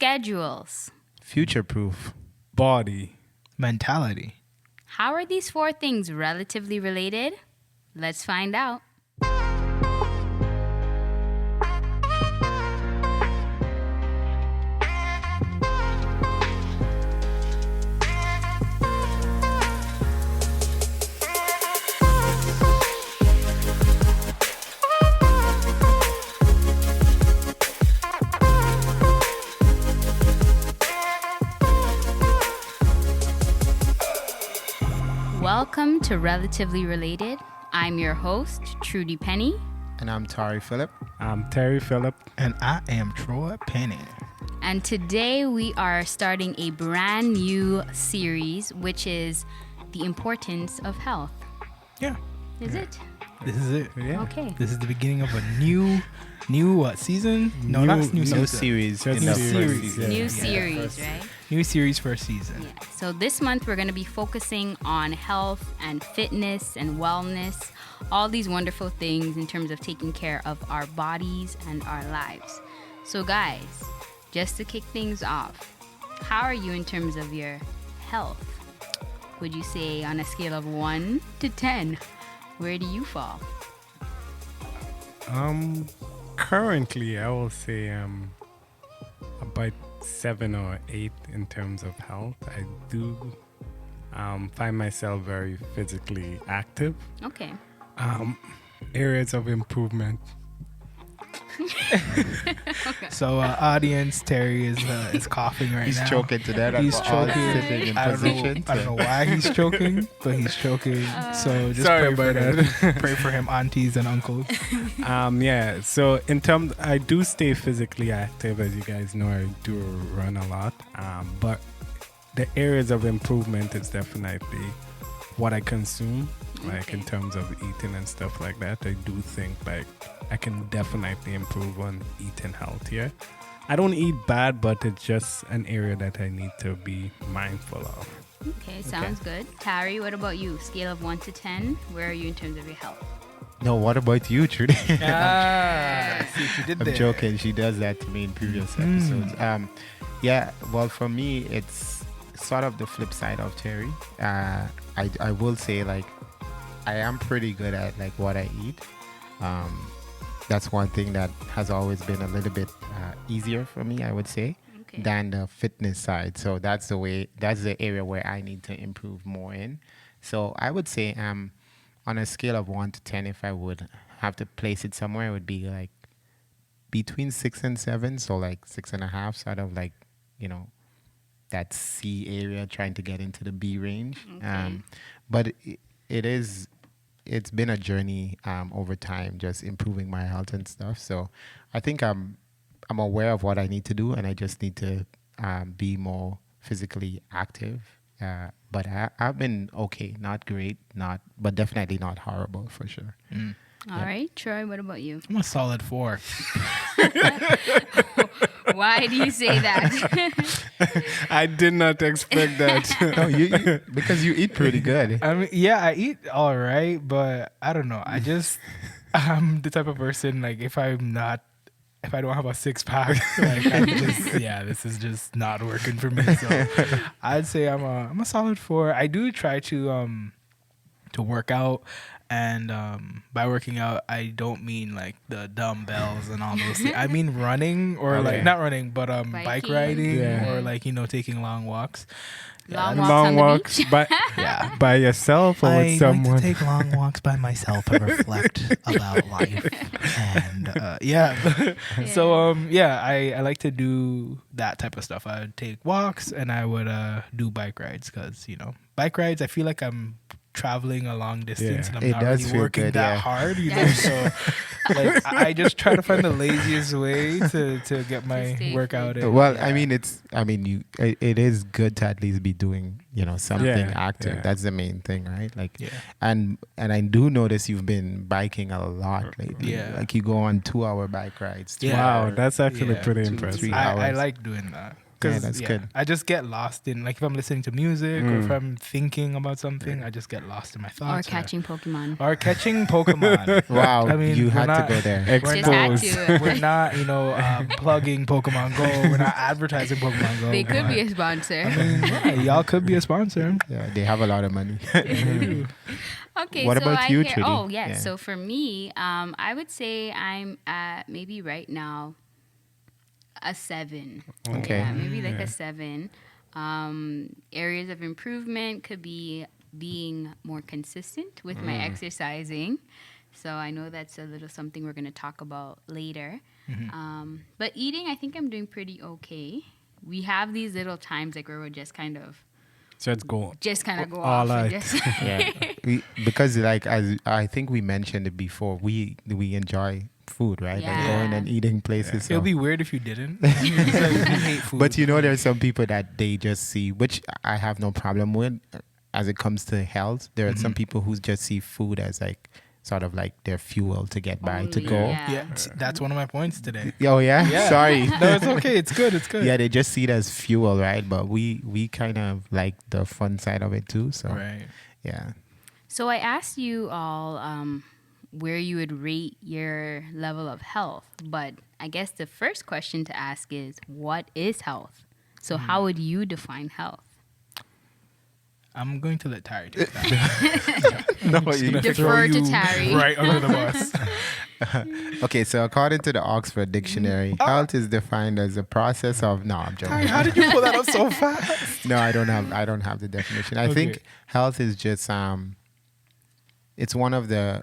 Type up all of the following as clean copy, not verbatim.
schedules. Futureproof. Body. Mentality. How are these four things relatively related? Let's find out. Welcome to Relatively Related. I'm your host, Trudy Penny. And I'm Tarrie Phillip. I'm Tarrie Phillip. And I am Troy Penny. And today we are starting a brand new series, which is the importance of health. Yeah. Is it? This is it. Yeah. Okay. This is the beginning of a new season? No, New- not new New season. series. Just in the new first series. season. New Yeah. series, right? New series for a season. Yeah. So this month we're going to be focusing on health and fitness and wellness, all these wonderful things in terms of taking care of our bodies and our lives. So guys, just to kick things off, how are you in terms of your health? Would you say on a scale of 1 to 10, where do you fall? Currently, I will say about 7 or 8 in terms of health. I do find myself very physically active. Okay. Areas of improvement. So, audience, Tarrie is coughing right He's now. choking to death. He's We're all choking. sitting in I position. don't know why he's choking, but he's choking. So just Sorry pray about for that. him. Pray for him, aunties and uncles. Yeah. So in terms, I do stay physically active, as you guys know. I do run a lot. But the areas of improvement is definitely what I consume, like in terms of eating and stuff like that. I do think like I can definitely improve on eating healthier. I don't eat bad, but it's just an area that I need to be mindful of. Okay, sounds good. Tarrie, what about you? Scale of 1 to 10, where are you in terms of your health? No, what about you, Trudy? See what you did I'm there. joking. She does that to me in previous episodes. Yeah, well, for me, it's sort of the flip side of Tarrie. I will say, like, I am pretty good at, like, what I eat. That's one thing that has always been a little bit easier for me, I would say, than the fitness side. So that's the area where I need to improve more in. So I would say on a scale of 1 to 10, if I would have to place it somewhere, it would be like between 6 and 7. So like 6.5, sort of like, that C area, trying to get into the B range. Okay. But it's been a journey over time, just improving my health and stuff. So I think I'm aware of what I need to do, and I just need to be more physically active. But I've been okay, not great, but definitely not horrible for sure. All right, Troy, what about you? I'm a solid 4. Why do you say that? I did not expect that. No, you because you eat pretty good. I mean, yeah, I eat all right, but I don't know. I'm the type of person, like, if I don't have a 6-pack, like, this is just not working for me. So I'd say I'm a solid 4. I do try to work out. And by working out, I don't mean like the dumbbells and all those things. I mean running, or like not running, but bike Biking. riding, Yeah. or like taking long walks. Long walks on the beach? by yourself or with I someone. like to take long walks by myself and reflect about life. And so I like to do that type of stuff. I would take walks and I would do bike rides, because bike rides, I feel like I'm traveling a long distance, and I'm It not does really feel working good, that yeah. hard, So like I just try to find the laziest way to get my stay workout fit. in. Well, it is good to at least be doing, something active. Yeah. That's the main thing, right? Like, Yeah. and I do notice you've been biking a lot lately. Yeah. Like you go on 2-hour bike rides. Yeah. Wow, that's actually Yeah, pretty 2-3 impressive. I hours. like doing that. Yeah, that's good. I just get lost in, like, if I'm listening to music or if I'm thinking about something, I just get lost in my Or thoughts. catching Pokemon. Or catching Pokemon. Wow, I mean, you we're had not- to go there. We're Just had not, to. we're not, plugging Pokemon Go. We're not advertising Pokemon Go. They could be a but, sponsor. I mean, yeah, y'all could be a sponsor. Yeah, they have a lot of money. Okay, What so about I you, hear, Trudy? oh yes. Yeah. So for me, I would say I'm at maybe right now a 7. Okay. Yeah, maybe like a 7. Areas of improvement could be being more consistent with my exercising. So I know that's a little something we're going to talk about later. But eating, I think I'm doing pretty okay. We have these little times like where we're just kind of So let's go. go All off. and out. just Yeah, because like as I think we mentioned it before, we enjoy food, right? Like Yeah. going and eating places. It'll So. be weird if you didn't. It's like, we hate food. But there's some people that they just see, which I have no problem with, as it comes to health. There are some people who just see food as like sort of like their fuel to get by, to Only, go. yeah, that's one of my points today. Oh yeah? Yeah. Sorry. No, it's okay. It's good. It's good. Yeah, they just see it as fuel, right? But we kind of like the fun side of it too. So Right. yeah. So I asked you all where you would rate your level of health, but I guess the first question to ask is, what is health? So how would you define health? I'm going to let Tarrie take that. No, Gonna Defer throw to you Tarrie. right under the bus. Okay, so according to the Oxford Dictionary, health is defined as a process of. No, I'm joking. Tarrie, how did you pull that up so fast? No, I don't have the definition. I think health is just it's one of the,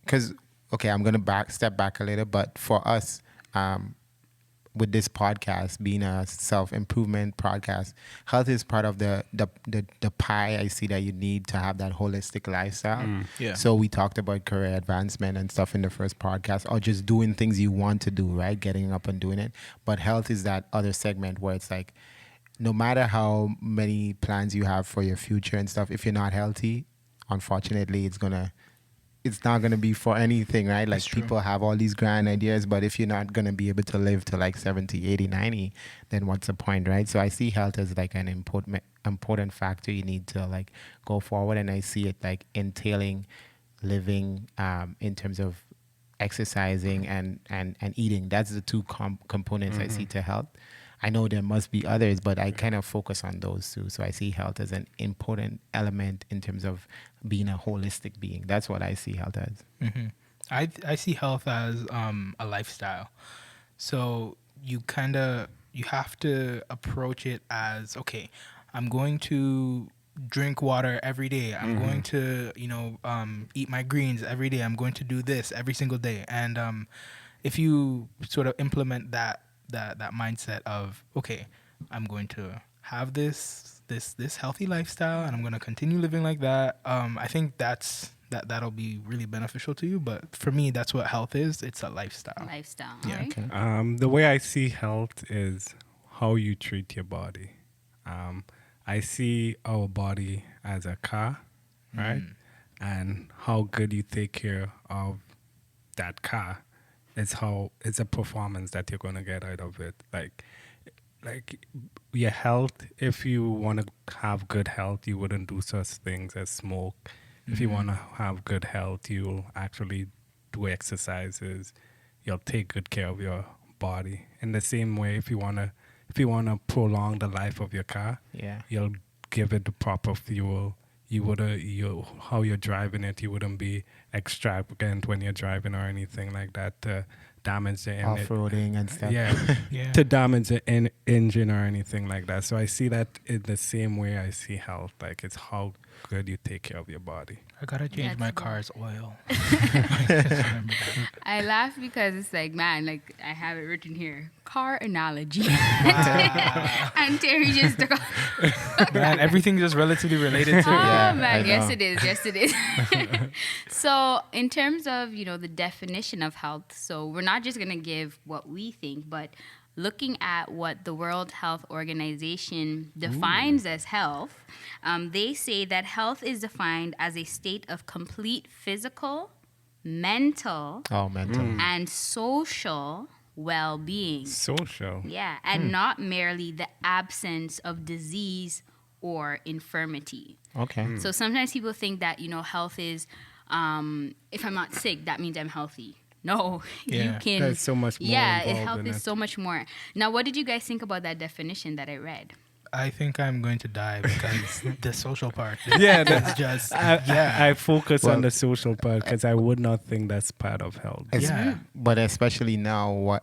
because okay, I'm gonna step back a little, but for us, with this podcast being a self-improvement podcast, health is part of the pie I see that you need to have that holistic lifestyle. Yeah. So we talked about career advancement and stuff in the first podcast, or just doing things you want to do, right? Getting up and doing it. But health is that other segment where it's like, no matter how many plans you have for your future and stuff, if you're not healthy, unfortunately, it's not gonna be for anything, right? Like people have all these grand ideas, but if you're not gonna be able to live to like 70, 80, 90, then what's the point, right? So I see health as like an important factor you need to like go forward, and I see it like entailing living in terms of exercising and eating. That's the two components I see to health. I know there must be others, but I kind of focus on those two. So I see health as an important element in terms of being a holistic being. That's what I see health as. I see health as a lifestyle. So you have to approach it as, okay, I'm going to drink water every day. I'm going to, eat my greens every day. I'm going to do this every single day. And if you sort of implement that mindset of, okay, I'm going to have this healthy lifestyle and I'm going to continue living like that, I think that'll be really beneficial to you. But for me, that's what health is. It's a lifestyle. Yeah. Right? Okay. The way I see health is how you treat your body. I see our body as a car, right? And how good you take care of that car. It's a performance that you're going to get out of it. Like your health, if you want to have good health, you wouldn't do such things as smoke. If you want to have good health, you'll actually do exercises. You'll take good care of your body. In the same way, if you want to prolong the life of your car, you'll give it the proper fuel. How you're driving it, you wouldn't be extravagant when you're driving or anything like that to damage the off-roading and stuff. Yeah, to damage the engine or anything like that. So I see that in the same way I see health. Like, it's how good you take care of your body. I gotta change my car's oil. I laugh because it's like, man, like I have it written here, car analogy. And Tarrie just took off. Man, everything's just relatively related to Oh, Yeah, man, I yes know. it is. Yes, it is. So in terms of, the definition of health, so we're not just going to give what we think, but looking at what the World Health Organization defines as health, they say that health is defined as a state of complete physical, mental, Oh, mental. and social well-being. Social. Yeah, and not merely the absence of disease or infirmity. Okay. So sometimes people think that, health is, if I'm not sick, that means I'm healthy. No, you Yeah. can. There's so much more Yeah, involved health in is it. so much more. Now, what did you guys think about that definition that I read? I think I'm going to die because the social part. Yeah, That's just yeah. I focus Well, on the social part because I would not think that's part of health. Yeah. But especially now,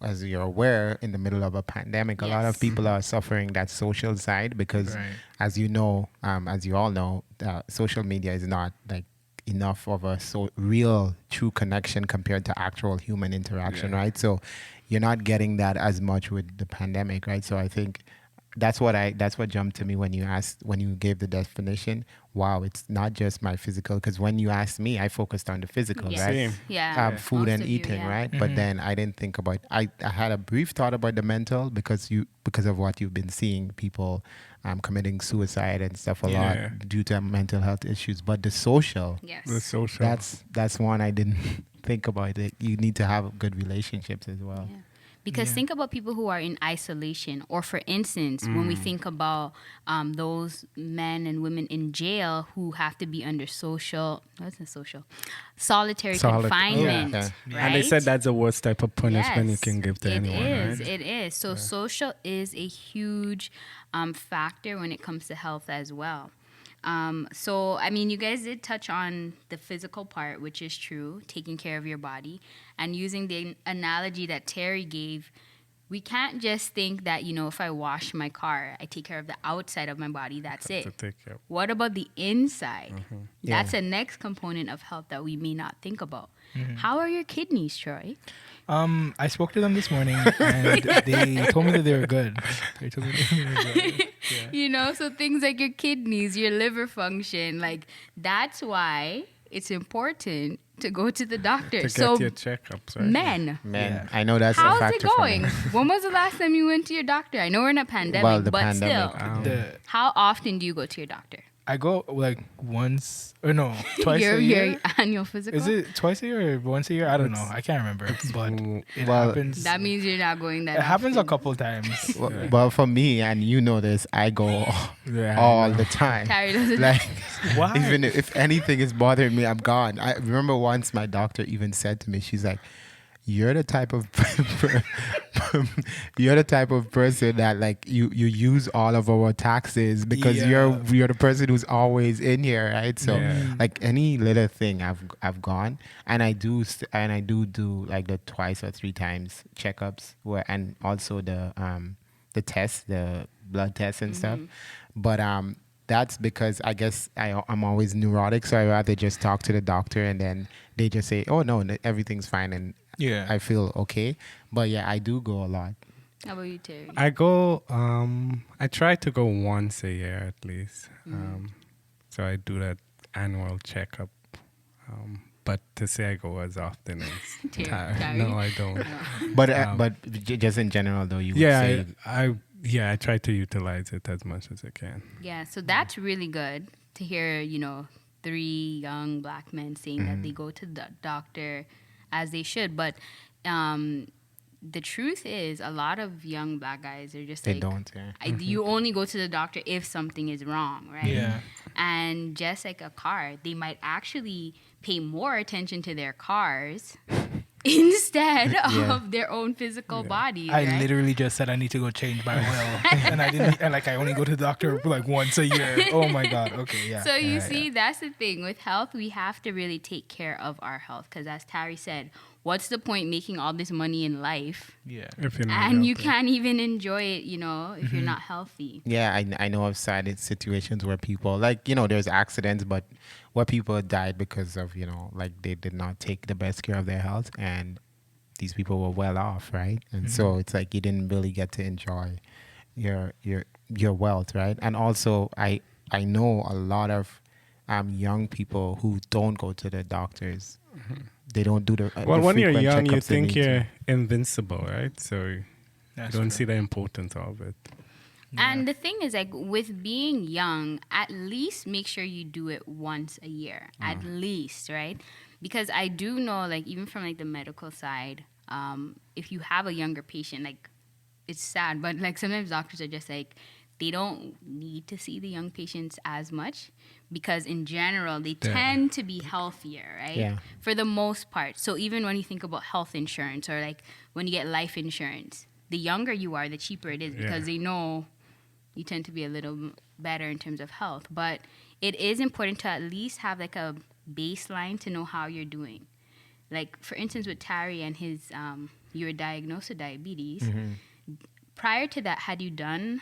as you're aware, in the middle of a pandemic, a lot of Yes. people are suffering that social side because, Right. as you know, as you all know, social media is not like enough of a real true connection compared to actual human interaction, Yeah. right? So you're not getting that as much with the pandemic, right? So I think that's what jumped to me when you gave the definition. Wow, it's not just my physical, because when you asked me, I focused on the physical, Yes. right? Same. Yeah. Food Most and of you, eating, yeah. right? But then I didn't think about. I had a brief thought about the mental because of what you've been seeing, people committing suicide and stuff a Yeah. lot due to mental health issues. But the social, Yes. The social. that's one I didn't think about. It. You need to have good relationships as well. Yeah. Because think about people who are in isolation, or for instance, when we think about those men and women in jail who have to be under solitary confinement, Yeah. right? And they said that's the worst type of punishment you Yes, can give to anyone, right? It is. So social is a huge factor when it comes to health as well. So, I mean, you guys did touch on the physical part, which is true, taking care of your body. And using the analogy that Tarrie gave, we can't just think that, if I wash my car, I take care of the outside of my body, that's it. To take care. What about the inside? Yeah. That's a next component of health that we may not think about. How are your kidneys, Troy? I spoke to them this morning and they told me that they were good. They told me they were good. So things like your kidneys, your liver function, like that's why it's important to go to the doctor. To get So your checkups, right? men, Man, Yeah. I know that's a how's factor it for me. going? When was the last time you went to your doctor? I know we're in a pandemic, Well, the but pandemic. still, The, how often do you go to your doctor? I go like once or no, twice your a year. annual physical? Is it twice a year or once a year? I don't know. I can't remember. But it Well, happens. That means you're not going that It happens a often. couple times. Well, for me, and you know this, I go Yeah, I all know. the time. Tarrie doesn't. Like, Why? even if anything is bothering me, I'm gone. I remember once my doctor even said to me, she's like, "You're the type of person that like you use all of our taxes because Yeah. you're the person who's always in here, right? So Yeah. like any little thing, I've gone, and I do like the twice or three times checkups and also the tests, the blood tests and stuff, but that's because I guess I'm always neurotic, so I rather just talk to the doctor and then they just say, "Oh no, everything's fine," and Yeah. I feel okay. But yeah, I do go a lot. How about you, Tarrie? I go, I try to go once a year at least. So I do that annual checkup. But to say I go as often as Tarrie? no, I don't. But just in general though, you would say I try to utilize it as much as I can. Yeah, so that's really good to hear, 3 young black men saying that they go to the doctor as they should. But the truth is, a lot of young black guys are just they like, don't. Yeah. you only go to the doctor if something is wrong, right? Yeah. And just like a car, they might actually pay more attention to their cars instead of their own physical body. I right? literally just said I need to go change my oil, and I didn't. And like I only go to the doctor like once a year. Oh my god. Okay, yeah. So you Yeah, see, yeah. that's the thing with health. We have to really take care of our health because, as Tarrie said, what's the point making all this money in life Yeah. If you're not and you healthy. can't even enjoy it, if you're not healthy? Yeah, I know of sad situations where people there's accidents, but where people died because of like they did not take the best care of their health, and these people were well off, right? And so it's like you didn't really get to enjoy your wealth, right? And also I know a lot of young people who don't go to the doctors. They don't do the Well, the when you're frequent young, you checkups they think need to. you're invincible, right? So you That's don't true. see the importance of it. And the thing is, like, with being young, at least make sure you do it once a year, at least, right? Because I do know, like, even from like the medical side, if you have a younger patient, like, it's sad, but like sometimes doctors are just like, they don't need to see the young patients as much because in general they tend to be healthier, right? Yeah. For the most part. So even when you think about health insurance or like when you get life insurance, the younger you are, the cheaper it is because they know you tend to be a little better in terms of health. But it is important to at least have like a baseline to know how you're doing. Like for instance with Tarrie and his you were diagnosed with diabetes. Prior to that, had you done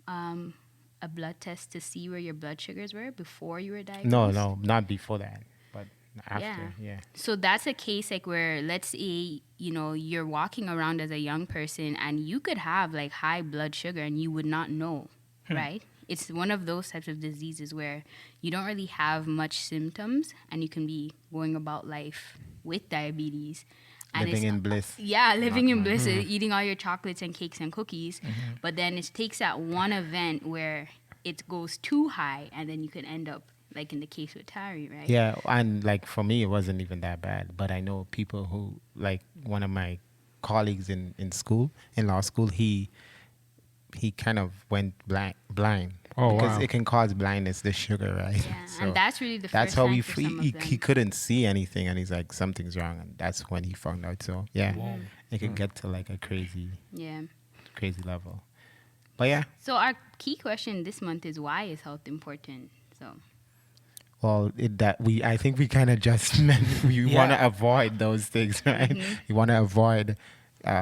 a blood test to see where your blood sugars were before you were diagnosed? No, not before that, but after. Yeah. So that's a case like where, let's say, you know, you're walking around as a young person and you could have like high blood sugar and you would not know, right? It's one of those types of diseases where you don't really have much symptoms and you can be going about life with diabetes. And Living in bliss. Yeah, living in bliss, eating all your chocolates and cakes and cookies. But then it takes that one event where it goes too high, and then you can end up like in the case with Tarrie, right? Yeah, and like for me, it wasn't even that bad. But I know people who, like one of my colleagues in school, in law school, he kind of went blind. Oh, because wow. it can cause blindness, the sugar, right? Yeah, So and that's really the that's first how sign he for some of he them. couldn't see anything, and he's like, something's wrong, and that's when he found out. So yeah, it could get to like a crazy level. But yeah, So our key question this month is, why is health important? So well, I think we kind of just meant we want to avoid those things, right? You want to avoid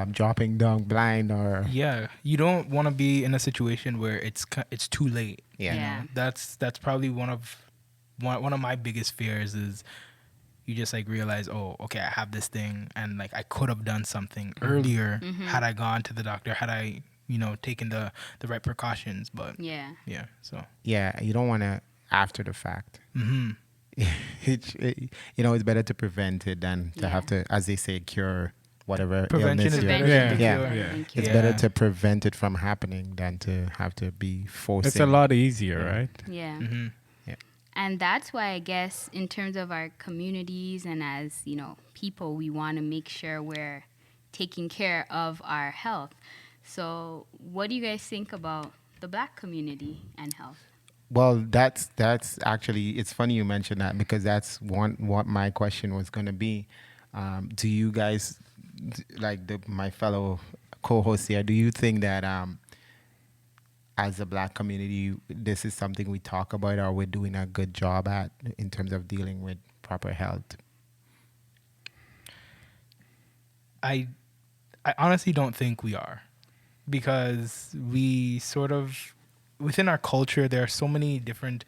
dropping down blind or Yeah, you don't want to be in a situation where it's too late. Yeah. That's probably one of my biggest fears is you just like realize, oh, okay, I have this thing, and like I could have done something earlier had I gone to the doctor, had I taken the right precautions. But yeah. So yeah, you don't want to after the fact. It's better to prevent it than to have to, as they say, cure whatever prevention illness is you're- better Prevention than is Yeah. cure. better Yeah. than It's cure. better to prevent it from happening than to have to be forcing. It's a lot easier, right? Yeah. Yeah. And that's why I guess in terms of our communities and as, people, we want to make sure we're taking care of our health. So what do you guys think about the Black community and health? Well, that's actually, it's funny you mentioned that because that's what my question was going to be. Do you guys, like my fellow co-hosts here, do you think that as a Black community, this is something we talk about or we're doing a good job at in terms of dealing with proper health? I honestly don't think we are, because we sort of, within our culture, there are so many different,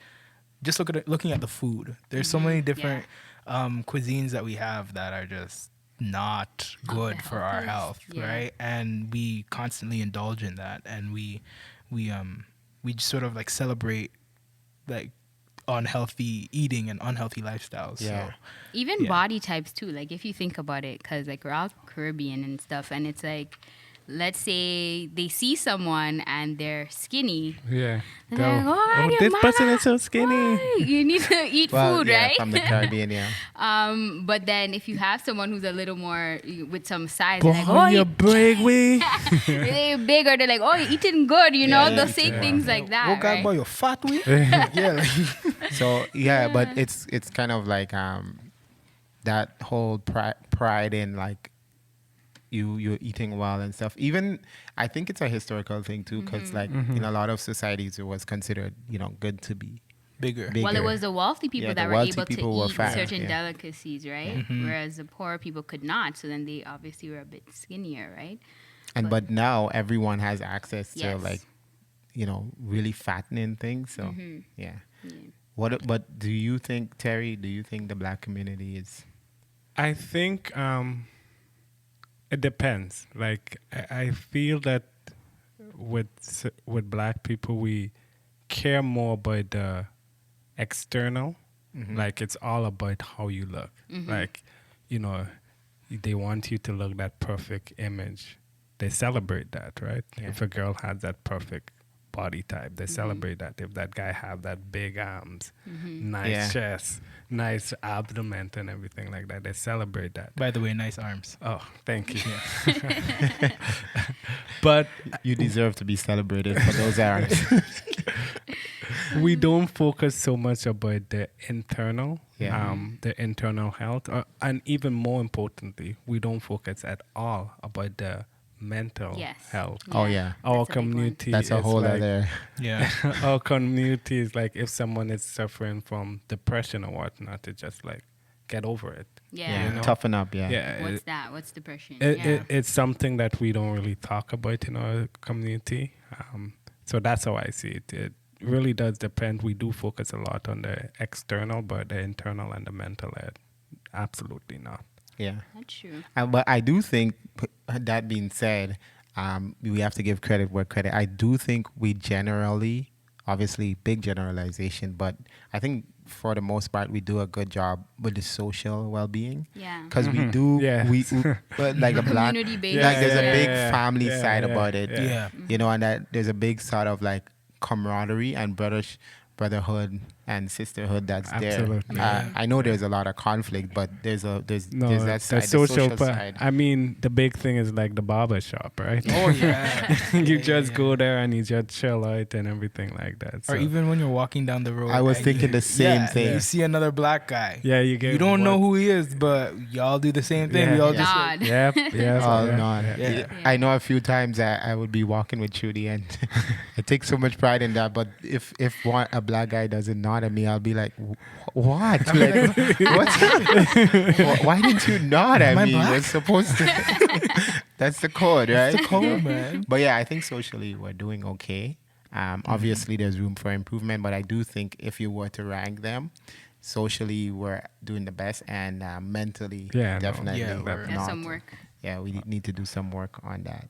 just looking at the food, there's so many different cuisines that we have that are just not good for our health, right? And we constantly indulge in that, and we just sort of like celebrate like unhealthy eating and unhealthy lifestyles. Yeah. So Even body types too, like if you think about it, because like we're all Caribbean and stuff, and it's like, let's say they see someone and they're skinny, Yeah. and they're like, oh, this person is so skinny. you need to eat food, yeah, right? from the Caribbean, yeah. But then if you have someone who's a little more with some size, Boy, they're like, oh, you're big, we. they're bigger. They're like, oh, you're eating good, they'll say things like that, oh God, right? boy, you're fat, we. Yeah, like, So yeah, but it's kind of like that whole pride in like you're eating well and stuff. Even I think it's a historical thing too, because like in a lot of societies it was considered good to be bigger. Well, it bigger. was the wealthy people Yeah, that the were wealthy able to people were eat fat, certain yeah. delicacies, right? Whereas the poor people could not. So then they obviously were a bit skinnier, right? But now everyone has access to Yes. like really fattening things. So yeah. But do you think, Tarrie? Do you think the Black community is? I think it depends. Like I feel that with Black people, we care more about the external. Like it's all about how you look. Like they want you to look that perfect image. They celebrate that, right? Yeah. If a girl has that perfect body type. They celebrate that. If that guy have that big arms, nice Yeah. chest, nice abdomen and everything like that, they celebrate that. By the way, nice arms. Oh, thank you. But You deserve to be celebrated for those arms. we don't focus so much about the internal, Yeah. the internal health, and even more importantly, we don't focus at all about the mental Yes. health. Oh, yeah. Our That's a big one. community That's a is whole like, other. Yeah. our community is like, if someone is suffering from depression or whatnot, to just like get over it. Yeah. You know? Toughen up, yeah. Yeah, What's that? What's depression? it's something that we don't really talk about in our community. So that's how I see it. It really does depend. We do focus a lot on the external, but the internal and the mental health, absolutely not. Yeah. That's true. But I do think, that being said, we have to give credit where credit. I do think we generally, obviously big generalization, but I think for the most part we do a good job with the social well-being. Yeah. Because we do, Yeah. we but like a black, Community-based. like there's a big Yeah. family Yeah, side yeah, about it. yeah. Yeah. You know, and that there's a big sort of like camaraderie and brotherhood and sisterhood that's Absolutely. there. I know there's a lot of conflict, but there's No, that side, the social part. side. I mean, the big thing is like the barber shop, right? Oh yeah. You just go there and you just chill out and everything like that. Or So, even when you're walking down the road. I was and thinking the same thing. You see another black guy. yeah, you get You don't know what- who he is, but y'all do the same thing. Yeah. We all Yeah. just Nod. Yep. Yes. Oh, yeah. no. Yeah. I know a few times I would be walking with Trudy, and I take so much pride in that. But if a black guy doesn't nod at me, I'll be like, what? Like, what's why didn't you nod at Am I me? black? We're supposed to. That's the code, right? the code, man. But yeah, I think socially we're doing okay. Obviously, there's room for improvement, but I do think if you were to rank them, socially we're doing the best, and mentally, Yeah, no. definitely, Yeah, we're There's not. some work. Yeah, we need to do some work on that.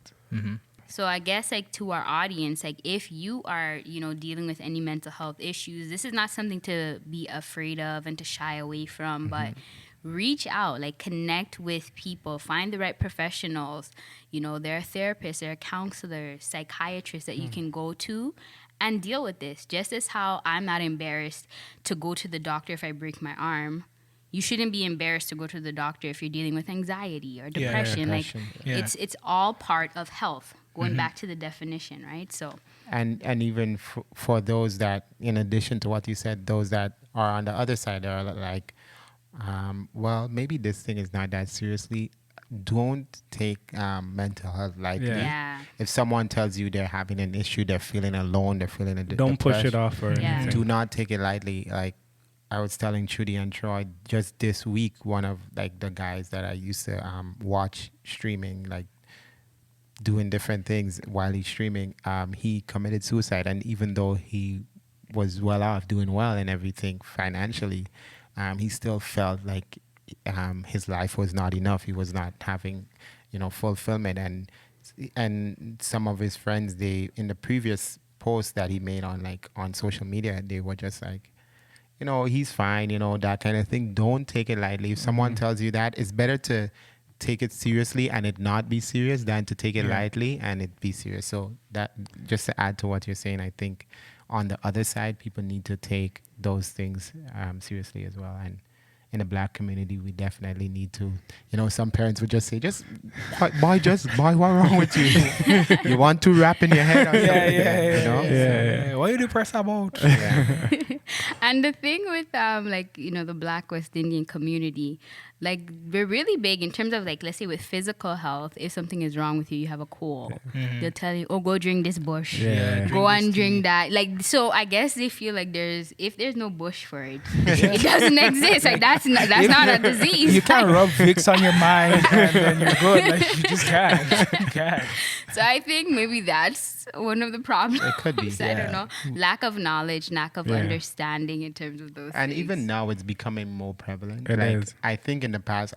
So I guess like to our audience, like if you are, dealing with any mental health issues, this is not something to be afraid of and to shy away from, but reach out, like connect with people, find the right professionals. There are therapists, there are counselors, psychiatrists that you can go to and deal with this. Just as how I'm not embarrassed to go to the doctor if I break my arm, you shouldn't be embarrassed to go to the doctor if you're dealing with anxiety or depression. depression, yeah. It's all part of health. Going back to the definition, right? So, And even for those that, in addition to what you said, those that are on the other side are like, well, maybe this thing is not that seriously. Don't take mental health lightly. yeah. If someone tells you they're having an issue, they're feeling alone, they're feeling Don't push it depression, off or Yeah. anything. do not take it lightly. Like I was telling Trudy and Troy just this week, one of like the guys that I used to watch streaming, like doing different things while he's streaming, he committed suicide. And even though he was well off, doing well and everything financially, he still felt like his life was not enough. He was not having, fulfillment. And some of his friends, they, in the previous post that he made on social media, they were just like, he's fine, that kind of thing. Don't take it lightly. If someone tells you that, it's better to take it seriously and it not be serious than to take it lightly and it be serious. So that, just to add to what you're saying, I think on the other side, people need to take those things seriously as well. And in the black community, we definitely need to, some parents would just say, boy, what wrong with you? You want to wrap in your head or something? Yeah. Why you depressed about? Yeah. And the thing with the Black West Indian community, like we're really big in terms of like, let's say with physical health. If something is wrong with you, you have a cold, they'll tell you, oh, go drink this bush, Yeah. go and drink that. Like, so I guess they feel like if there's no bush for it, it doesn't exist. Like that's not a disease. You can't rub Vicks on your mind and then you're good. Like you just can't. You can't. So I think maybe that's one of the problems. It could be, I yeah. don't know. Lack of knowledge, lack of Yeah. understanding in terms of those And things. even now, it's becoming more prevalent. It like, is. I think in the past,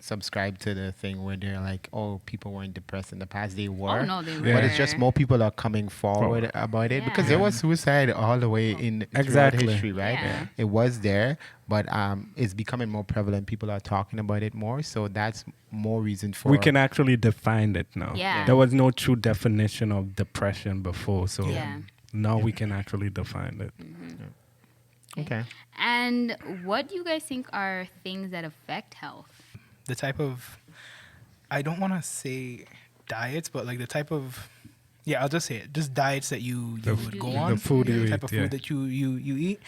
subscribe to the thing where they're like, oh, people weren't depressed in the past. They were. Oh no, they Yeah. But it's just were. more people are coming forward about it because there Yeah. was suicide all the way in throughout Exactly. history, right? Yeah. It was there, but it's becoming more prevalent. People are talking about it more, so that's more reason for We can actually define it now. Yeah. There was no true definition of depression before, so Yeah. now we can actually define it. Okay. And what do you guys think are things that affect health? The type of, I don't want to say diets, but like the type of, yeah, I'll just say it, just diets that you would go the on, food you the type eat, of food yeah. that you eat.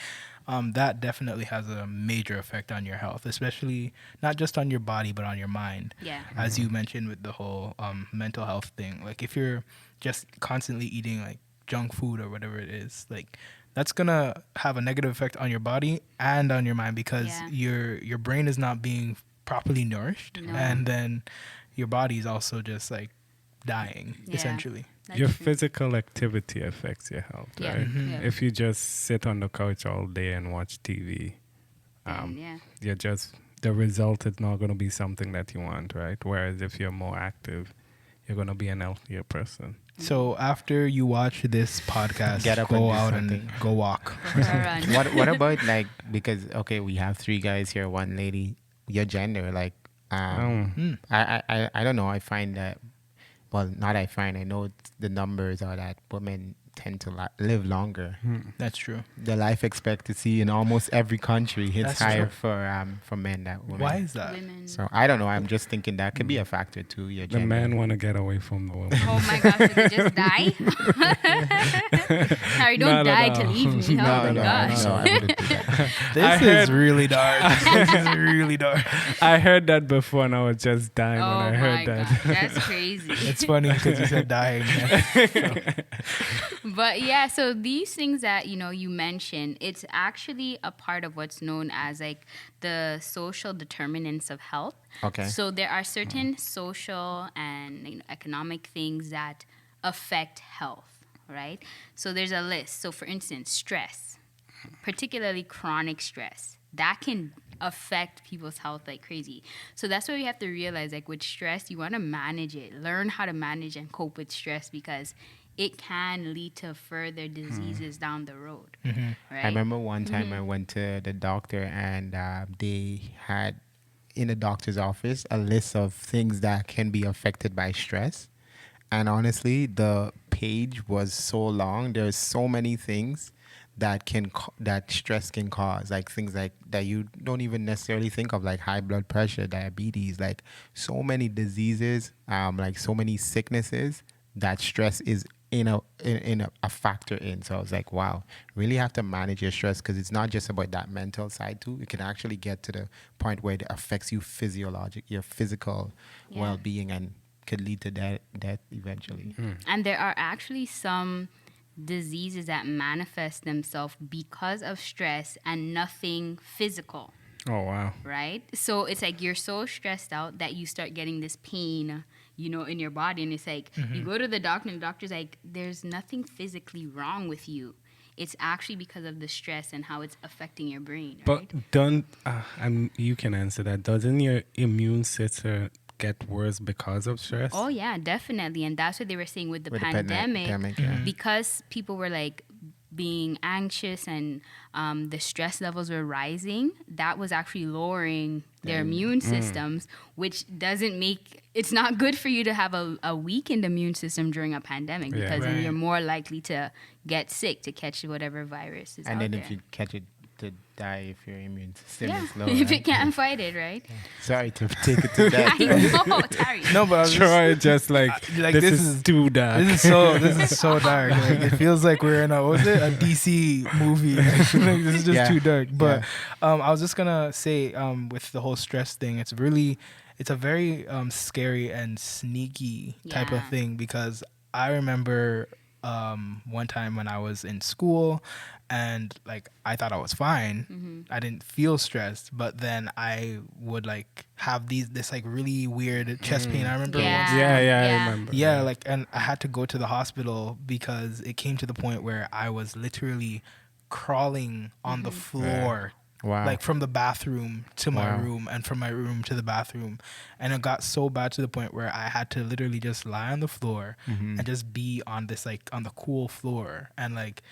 That definitely has a major effect on your health, especially not just on your body but on your mind. Yeah. As you mentioned with the whole mental health thing, like if you're just constantly eating like junk food or whatever it is, like that's gonna have a negative effect on your body and on your mind because Yeah. your brain is not being properly nourished, No. and then your body is also just like dying Yeah. essentially. That's Your true. physical activity affects your health, Yeah. right? Yeah. If you just sit on the couch all day and watch TV, Then, yeah. you're just, the result is not going to be something that you want, right? Whereas if you're more active, you're going to be an healthier person. So after you watch this podcast, Get up go and do out something. and go walk. Go for a run. What about like, because okay, we have 3 guys here, 1 lady. Your gender, like, I don't know. I find that, well, not I find. I know the numbers are that women tend to live longer. That's true. The life expectancy in almost every country hits That's higher true. for men than women. Why is that? Women. So I don't know. I'm just thinking that could be a factor too. Your The gender. men want to get away from the woman. Oh my gosh, did they just die? Harry, don't Not at die all. to leave me. No, Oh my no, gosh. I wouldn't do that. This I is really dark. This is really dark. I heard that before and I was just dying Oh when I my heard that. gosh, that's crazy. It's funny because you said dying. But yeah, so these things that you mentioned, it's actually a part of what's known as like the social determinants of health. Okay. So there are certain social and economic things that affect health, right? So there's a list. So for instance, stress, particularly chronic stress, that can affect people's health like crazy. So that's why we have to realize, like with stress, you want to manage it. Learn how to manage and cope with stress because it can lead to further diseases down the road. Right? I remember one time I went to the doctor and they had in the doctor's office a list of things that can be affected by stress. And honestly, the page was so long. There's so many things that that stress can cause, like things like that you don't even necessarily think of, like high blood pressure, diabetes, like so many diseases, like so many sicknesses that stress is in a factor in. So I was like, wow, really have to manage your stress because it's not just about that mental side too. It can actually get to the point where it affects you your physical well-being and could lead to death eventually. And there are actually some diseases that manifest themselves because of stress and nothing physical, Oh, wow. right? So it's like you're so stressed out that you start getting this pain, in your body. And it's like you go to the doctor and the doctor's like, there's nothing physically wrong with you. It's actually because of the stress and how it's affecting your brain, right? But don't, you can answer that. Doesn't your immune system get worse because of stress? Oh, yeah, definitely. And that's what they were saying with the With the pandemic. yeah. Because people were like being anxious and the stress levels were rising, that was actually lowering their immune systems, which it's not good for you to have a weakened immune system during a pandemic because then you're more likely to get sick, to catch whatever virus is And out then there. if you catch it, to die if your immune system yeah, is low. if right? it can't fight it, right? Sorry to take it to that. I know, Tarrie. No, but I was Troy just like, like, this this is is- too dark. this is so dark. Like, it feels like we're in a DC movie. Like, this is just Yeah. too dark. But I was just gonna say, with the whole stress thing, it's a very scary and sneaky type of Yeah. thing because I remember one time when I was in school and like I thought I was fine. I didn't feel stressed, but then I would like have this like really weird chest pain. I remember once. yeah, I remember. Yeah, like, and I had to go to the hospital because it came to the point where I was literally crawling on the floor Wow. Like from the bathroom to my Wow. room and from my room to the bathroom. And it got so bad to the point where I had to literally just lie on the floor Mm-hmm. and just be on this like on the cool floor. And like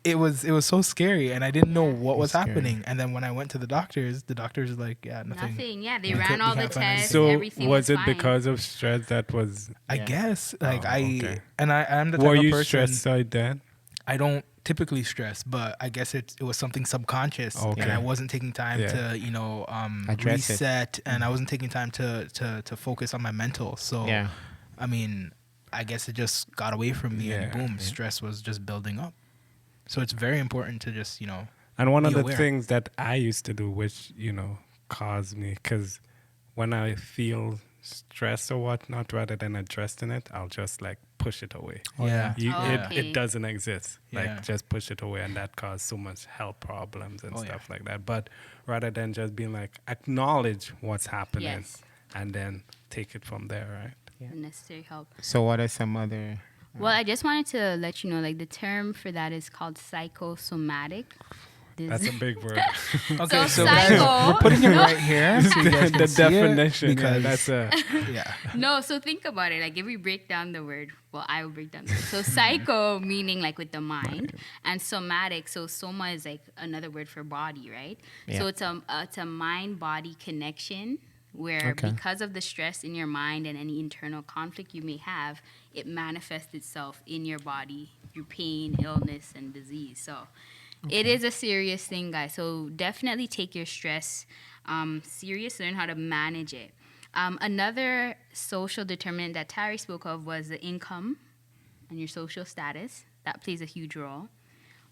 it was so scary and I didn't know Yeah. what was It's scary. happening. And then when I went to the doctors were like, yeah, nothing. Nothing. Yeah, they You ran can't- all you the can't find anything. tests. So Everything was it fine. because of stress that was? I Yeah. guess like Oh, okay. I'm the type Were of you person stressed out then? I don't typically stress, but I guess it was something subconscious, Okay. and I wasn't taking time Yeah. to Address it. reset, and I wasn't taking time to focus on my mental. So Yeah. I mean, I guess it just got away from me, and Yeah. boom, Yeah. stress was just building up. So it's very important to just And one of be the aware. things that I used to do, which, caused me, because when I feel stress or whatnot, rather than addressing it, I'll just like push it away. yeah. Okay. It doesn't exist. Yeah. Like just push it away, and that caused so much health problems and Oh, yeah. stuff like that. But rather than just being like, acknowledge what's happening Yes. and then take it from there, right? The necessary help. So what are some other? Well, I just wanted to let you know, like the term for that is called psychosomatic. That's a big word. Okay, So so guys, psycho- we're putting it right here. So you guys can The see it definition, yeah, because that's a yeah. No, so think about it. Like if we break down the word, well, I will break down the word. So psycho meaning like with the mind, and somatic. So soma is like another word for body, right? Yeah. So it's a mind body connection where Okay. because of the stress in your mind and any internal conflict you may have, it manifests itself in your body through pain, illness, and disease. So. It is a serious thing, guys. So definitely take your stress serious. Learn how to manage it. Another social determinant that Tarrie spoke of was the income and your social status. That plays a huge role.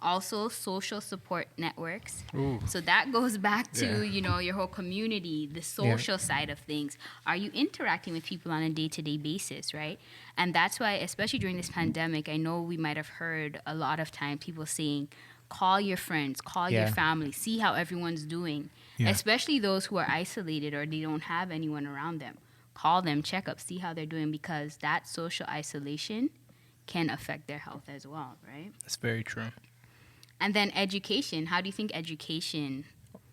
Also, social support networks. Ooh. So that goes back to, Yeah. your whole community, the social side of things. Are you interacting with people on a day-to-day basis, right? And that's why, especially during this pandemic, I know we might have heard a lot of time people saying, call your friends, call your Yeah. family, see how everyone's doing, Yeah. especially those who are isolated or they don't have anyone around them. Call them, check up, see how they're doing, because that social isolation can affect their health as well, right? That's very true. And then education. How do you think education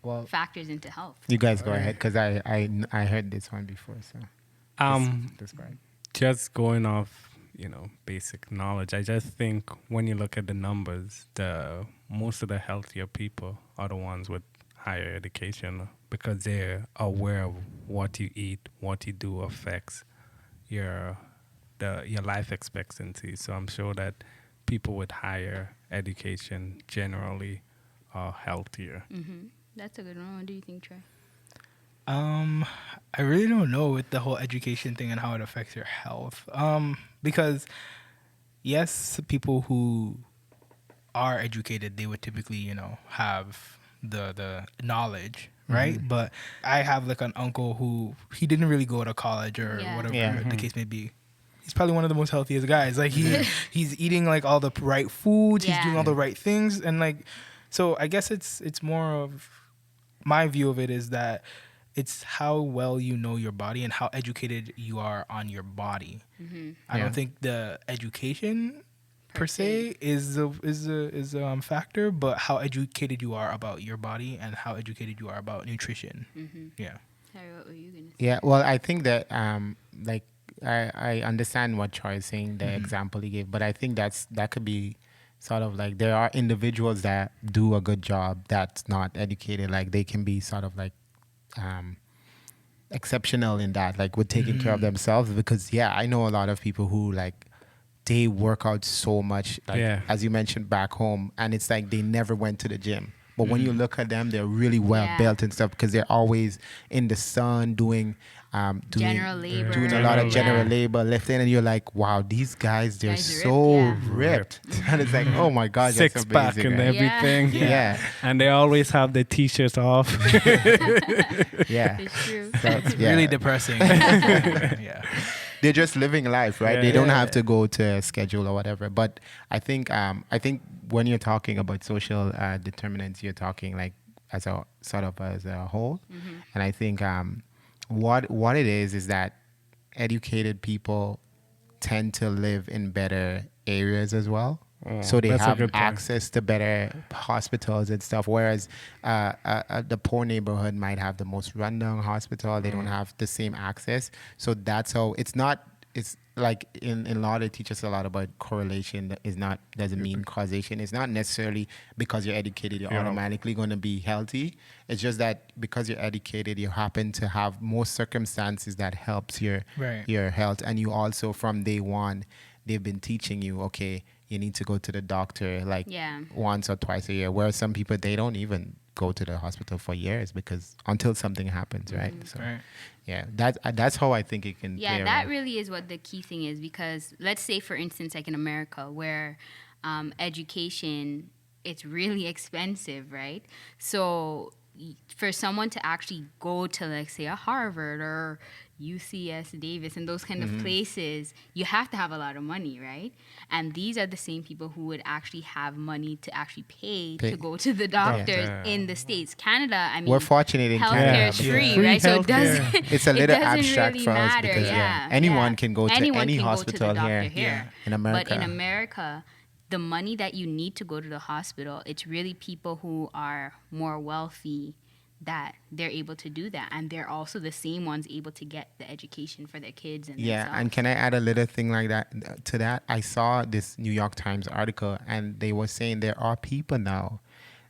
Well, factors into health? you guys go ahead because I heard this one before. So describe. Just going off, basic knowledge, I just think when you look at the numbers, most of the healthier people are the ones with higher education because they're aware of what you eat, what you do affects your life expectancy. So I'm sure that people with higher education generally are healthier. That's a good one. What do you think, Trey? I really don't know with the whole education thing and how it affects your health. Because yes, people who are educated, they would typically, have the knowledge, right? But I have like an uncle who he didn't really go to college or Yeah. whatever Yeah. the case may be. He's probably one of the most healthiest guys. Like he's eating like all the right foods, he's Yeah. doing all the right things, and like so I guess it's more of my view of it is that it's how well you know your body and how educated you are on your body. I Yeah. don't think the education per se. se is a factor, but how educated you are about your body and how educated you are about nutrition. Yeah. Harry, what were you going to say? Yeah, well, I think that like I understand what Troy is saying, the Mm-hmm. example he gave, but I think that could be sort of like there are individuals that do a good job that's not educated, like they can be sort of like exceptional in that, like with taking care of themselves, because I know a lot of people who like they work out so much, like as you mentioned back home, and it's like they never went to the gym. But when you look at them, they're really well Yeah. built and stuff because they're always in the sun doing General labor. doing a lot of general Yeah. labor, lifting, and you're like, wow, these guys, they're Guys so ripped, ripped. And it's like, oh my God, Six that's pack amazing. and right? everything. Yeah, And they always have the t-shirts off. yeah. It's true. So, yeah. Really depressing. Yeah. They're just living life, right? They don't Yeah. have to go to a schedule or whatever. But I think when you're talking about social determinants, you're talking like as a sort of as a whole. And I think what it is that educated people tend to live in better areas as well. So they That's a have good point. access to better hospitals and stuff. Whereas the poor neighborhood might have the most rundown hospital. They don't have the same access. So that's how it's not. It's like in law they teach us a lot about correlation. That is not doesn't mean causation. It's not necessarily because you're educated you're automatically going to be healthy. It's just that because you're educated you happen to have more circumstances that helps your health, and you also from day one they've been teaching you, okay, you need to go to the doctor like once or twice a year. Whereas some people, they don't even go to the hospital for years because until something happens, right? So, yeah, that's how I think it can. Yeah, that really is what the key thing is, because let's say, for instance, like in America, where education, it's really expensive, right? So for someone to actually go to, like, say, a Harvard or UCS Davis and those kind of places, you have to have a lot of money, right? And these are the same people who would actually have money to actually pay to go to the doctors in the States. Canada, I mean, we're fortunate in healthcare Canada. is free, right? So it doesn't. It's a little it doesn't abstract really for us matter. because anyone can go to any hospital here in America. But in America, the money that you need to go to the hospital, it's really people who are more wealthy that they're able to do that, and they're also the same ones able to get the education for their kids and themselves. And can I add a little thing like that to that? I saw this New York Times article, and they were saying there are people now,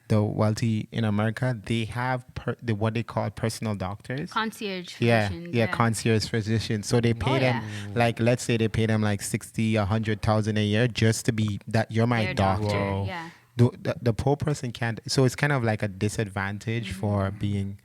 the wealthy in America, they have what they call personal doctors, concierge physicians. Concierge physicians. So they pay them like, let's say they pay them like 60, 100,000 a year just to be that you're my Their doctor. Yeah. The poor person can't. So it's kind of like a disadvantage for being.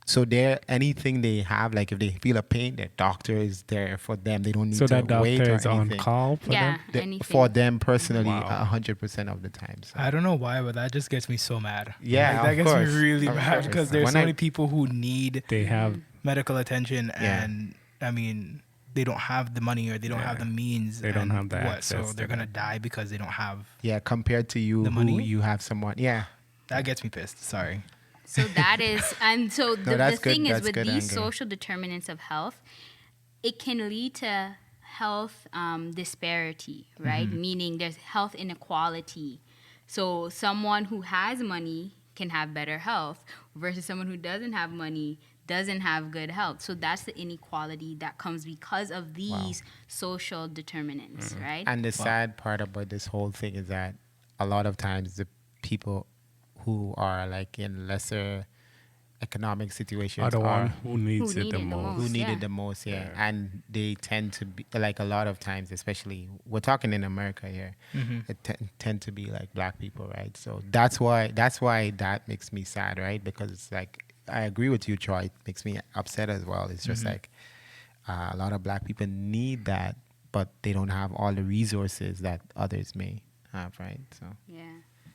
So anything they have, like if they feel a pain, their doctor is there for them. They don't need to that wait doctor or is on anything. call for them? Anything. For them personally, 100% of the time. So. I don't know why, but that just gets me so mad. Yeah, that gets course. me really Of mad course. because there's When so many people who need medical attention, and I mean, they don't have the money or they don't have the means. They don't have the access. So they're gonna die because they don't have. Yeah, compared to you, the money, who you have someone. Yeah, that gets me pissed. Sorry. So that is, and so the thing is with these anger. social determinants of health, it can lead to health disparity, right? Meaning there's health inequality. So someone who has money can have better health versus someone who doesn't have money doesn't have good health. So that's the inequality that comes because of these social determinants, right? And the sad part about this whole thing is that a lot of times the people who are like in lesser economic situations are the one who needs it the most. Who need it the most, and they tend to be like, a lot of times, especially we're talking in America here, it tend to be like black people, right? So that's why that makes me sad, right? Because it's like, I agree with you, Troy. It makes me upset as well. It's just like a lot of black people need that, but they don't have all the resources that others may have, right? So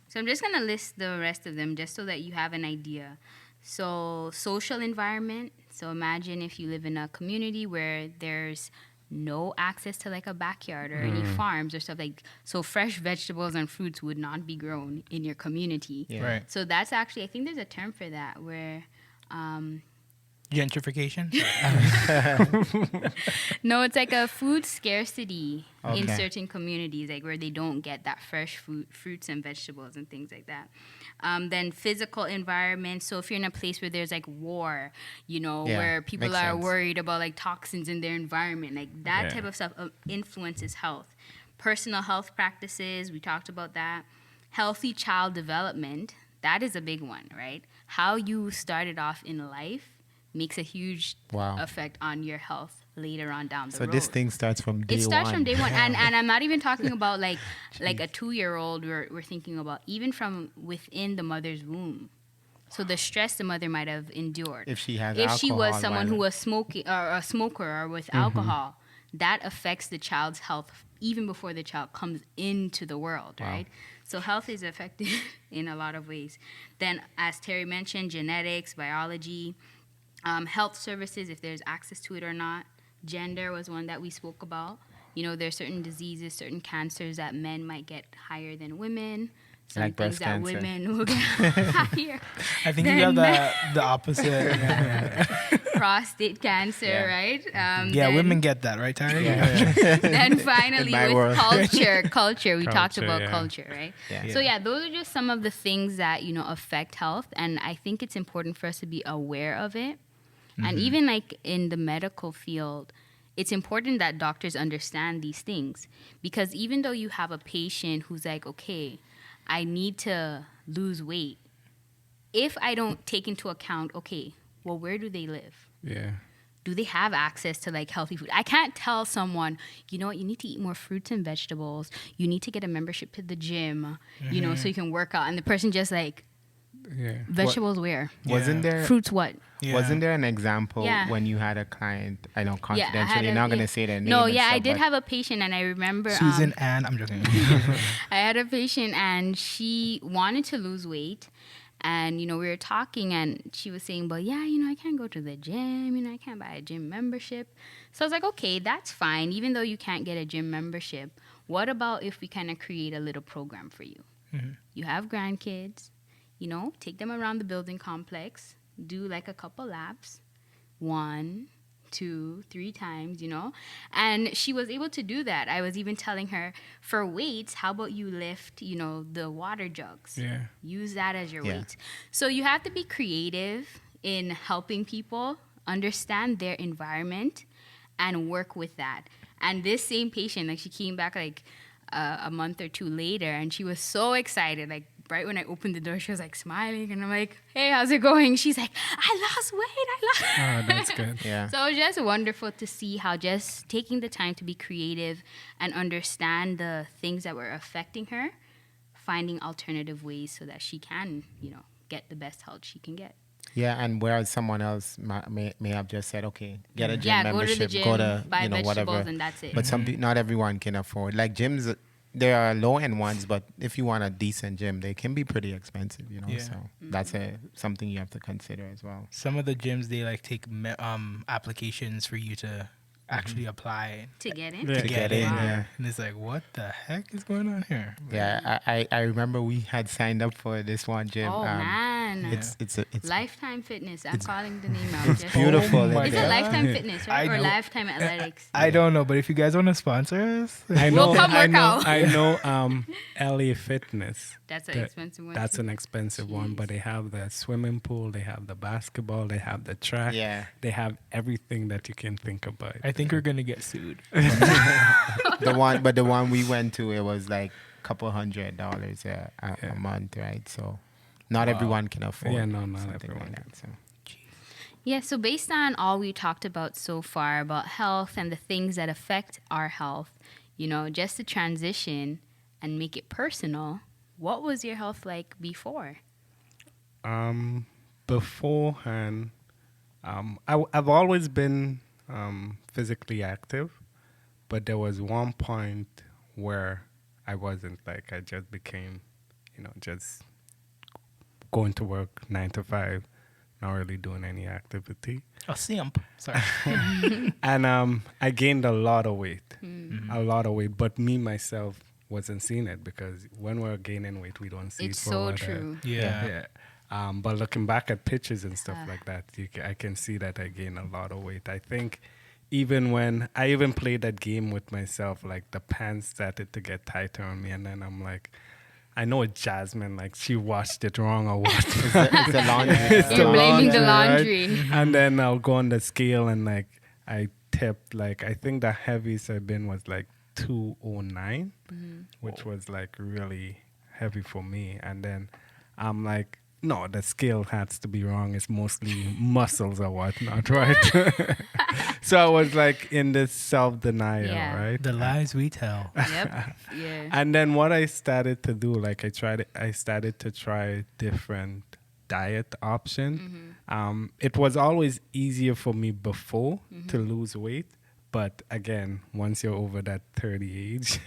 So I'm just going to list the rest of them just so that you have an idea. So social environment. So imagine if you live in a community where there's no access to like a backyard or any farms or stuff like, so fresh vegetables and fruits would not be grown in your community. Right. So that's actually, I think there's a term for that where gentrification. No, it's like a food scarcity in certain communities, like where they don't get that fresh fruits and vegetables and things like that. Then physical environment. So if you're in a place where there's like war, where people are worried about like toxins in their environment, like that type of stuff influences health. Personal health practices, we talked about that. Healthy child development, that is a big one, right? How you started off in life makes a huge effect on your health later on down the road. So this thing starts from day one. It starts from day one. And I'm not even talking about like a 2-year-old. We're thinking about even from within the mother's womb. So the stress the mother might have endured. If she has If she was someone who violence. was smoking or a smoker or with alcohol, that affects the child's health even before the child comes into the world, right? So health is affected in a lot of ways. Then, as Tarrie mentioned, genetics, biology, health services, if there's access to it or not. Gender was one that we spoke about. There's certain diseases, certain cancers that men might get higher than women. Some Like things breast that cancer. women will get higher. I think you have the opposite. prostate cancer, Yeah. right? Yeah, then- women get that, right, Tarrie? Then finally my with world. culture, we talked Culture, about yeah. culture, right? Yeah. So yeah, those are just some of the things that, affect health. And I think it's important for us to be aware of it. And even like in the medical field, it's important that doctors understand these things. Because even though you have a patient who's like, okay, I need to lose weight, if I don't take into account, okay, well, where do they live? Yeah. Do they have access to like healthy food? I can't tell someone, you know what, you need to eat more fruits and vegetables. You need to get a membership to the gym, so you can work out. And the person just like, Yeah. vegetables where? Wasn't there Fruits what? Yeah. Wasn't there an example Yeah. when you had a client? I know Yeah, I confidentially, had you're a- not gonna yeah. say their name. No, and yeah, I stuff, did but have a patient, and I remember Susan Ann, I'm joking. I had a patient, and she wanted to lose weight. And, we were talking, and she was saying, but yeah, I can't go to the gym, I can't buy a gym membership. So I was like, okay, that's fine. Even though you can't get a gym membership, what about if we kind of create a little program for you? You have grandkids, take them around the building complex, do like a couple laps, 1, 2, 3 times, And she was able to do that. I was even telling her, for weights, how about you lift, the water jugs? Yeah. Use that as your Yeah. weights. So you have to be creative in helping people understand their environment and work with that. And this same patient, like, she came back like a month or 2 later, and she was so excited. Like, right when I opened the door, she was like smiling, and I'm like, hey, how's it going? She's like, I lost weight. Oh, that's good. yeah. So it was just wonderful to see how just taking the time to be creative and understand the things that were affecting her, finding alternative ways so that she can, get the best health she can get. Yeah, and whereas someone else may have just said, okay, get a gym Yeah, go to the membership, gym, go to buy vegetables, whatever. and that's it. But not everyone can afford. Like gyms, there are low end ones, but if you want a decent gym, they can be pretty expensive. Yeah. So that's something you have to consider as well. Some of the gyms, they like take applications for you to actually apply To get in? Yeah. to get in. Wow. Yeah. And it's like, what the heck is going on here? Yeah, I remember we had signed up for this one gym. Oh, man. It's Lifetime Fitness. I'm calling the name out. Just- beautiful. Oh my Is in it there. God. Lifetime Fitness, right? I Or know. Lifetime Athletics? I don't know, but if you guys want to sponsor us, I We'll know, come work out. I know LA Fitness. That's an That- expensive one. That's too. an expensive one, but they have the swimming pool, they have the basketball, they have the track. Yeah. They have everything that you can think about. I think we're gonna get sued. the one we went to, it was like $200 a month, right? So not everyone can afford. Yeah, no, not something everyone like that. So. Yeah, so based on all we talked about so far about health and the things that affect our health, just to transition and make it personal, what was your health like before? Beforehand, I've always been physically active, but there was one point where I wasn't. Like, I just became, just going to work 9 to 5, not really doing any activity. Oh, simp. Sorry. And I gained a lot of weight, but me myself wasn't seeing it, because when we're gaining weight, we don't see It's it for so what true. Yeah. But looking back at pictures and stuff like that, I can see that I gained a lot of weight. I think even when I even played that game with myself, like the pants started to get tighter on me, and then I'm like, I know Jasmine, like, she washed it wrong or what. It's the laundry. You're blaming the right? laundry. And then I'll go on the scale, and like I tipped, like, I think the heaviest I've been was like 209, which was like really heavy for me. And then I'm like, no, the scale has to be wrong. It's mostly muscles or whatnot, right? So I was like in this self-denial, Yeah. right? The lies we tell. Yep. Yeah. And then what I started to do, like I started to try different diet option. It was always easier for me before to lose weight. But again, once you're over that 30 age,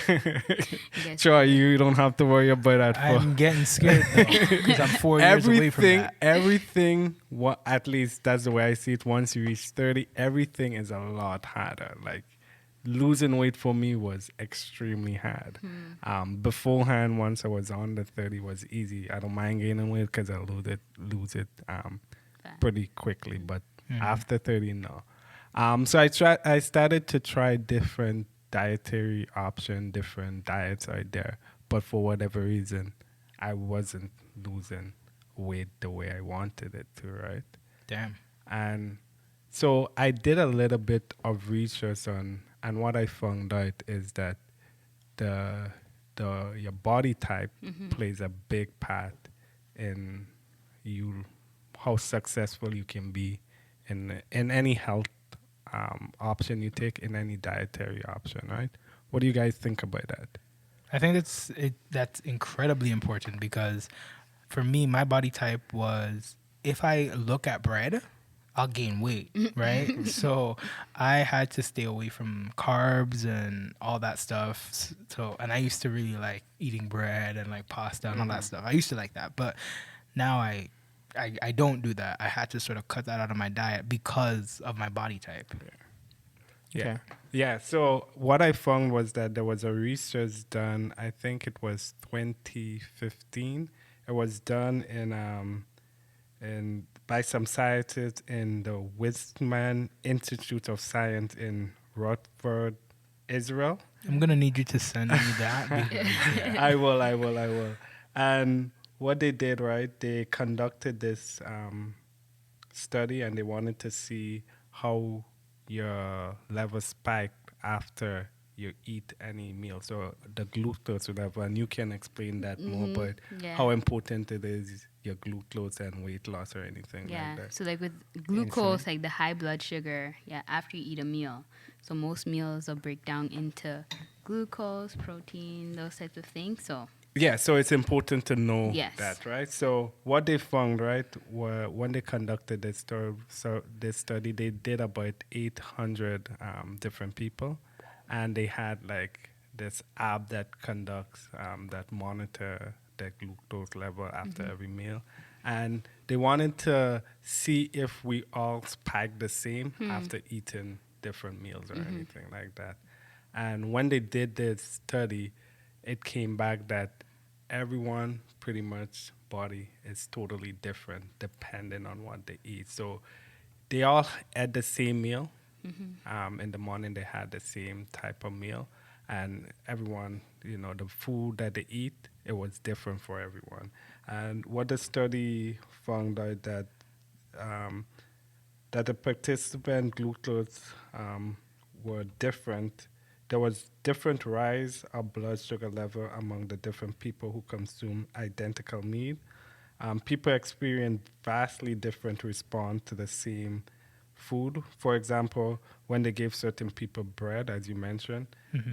Yes. sure, you don't have to worry about that. I'm getting scared though, because I'm 4 years away from that. Everything, what, at least that's the way I see it. Once you reach 30, everything is a lot harder. Like, losing weight for me was extremely hard. Beforehand, once I was on the 30, was easy. I don't mind gaining weight because I lose it pretty quickly. But After 30, no. So I started to try different dietary option, different diets out there, but for whatever reason, I wasn't losing weight the way I wanted it to, right? Damn. And so I did a little bit of research on, and what I found out is that the your body type plays a big part in you how successful you can be in any health option you take, in any dietary option, right? What do you guys think about that? I think that's incredibly important because for me, my body type was if I look at bread, I'll gain weight, right? So I had to stay away from carbs and all that stuff. So and I used to really like eating bread and like pasta and all that stuff. I used to like that, but now I don't do that. I had to sort of cut that out of my diet because of my body type. Yeah. Okay. Yeah. So what I found was that there was a research done, I think it was 2015. It was done in by some scientists in the Weizmann Institute of Science in Rotterdam, Israel. I'm gonna need you to send me that because I will. And what they did, right? They conducted this study, and they wanted to see how your level spiked after you eat any meal. So the glucose level, and you can explain that more, but Yeah. how important it is your glucose and weight loss or anything Yeah. like that. So like with glucose, like the high blood sugar, yeah, after you eat a meal. So most meals will break down into glucose, protein, those types of things. So Yeah, so it's important to know Yes. that, right? So what they found, right, were when they conducted this study, they did about 800 different people, and they had like this app that conducts that monitor their glucose level after every meal, and they wanted to see if we all spiked the same after eating different meals or anything like that. And when they did this study, it came back that everyone pretty much body is totally different depending on what they eat. So they all had the same meal. In the morning they had the same type of meal, and everyone, the food that they eat, it was different for everyone. And what the study found out that the participant glucose were different. There was different rise of blood sugar level among the different people who consume identical meat. People experience vastly different response to the same food. For example, when they gave certain people bread, as you mentioned,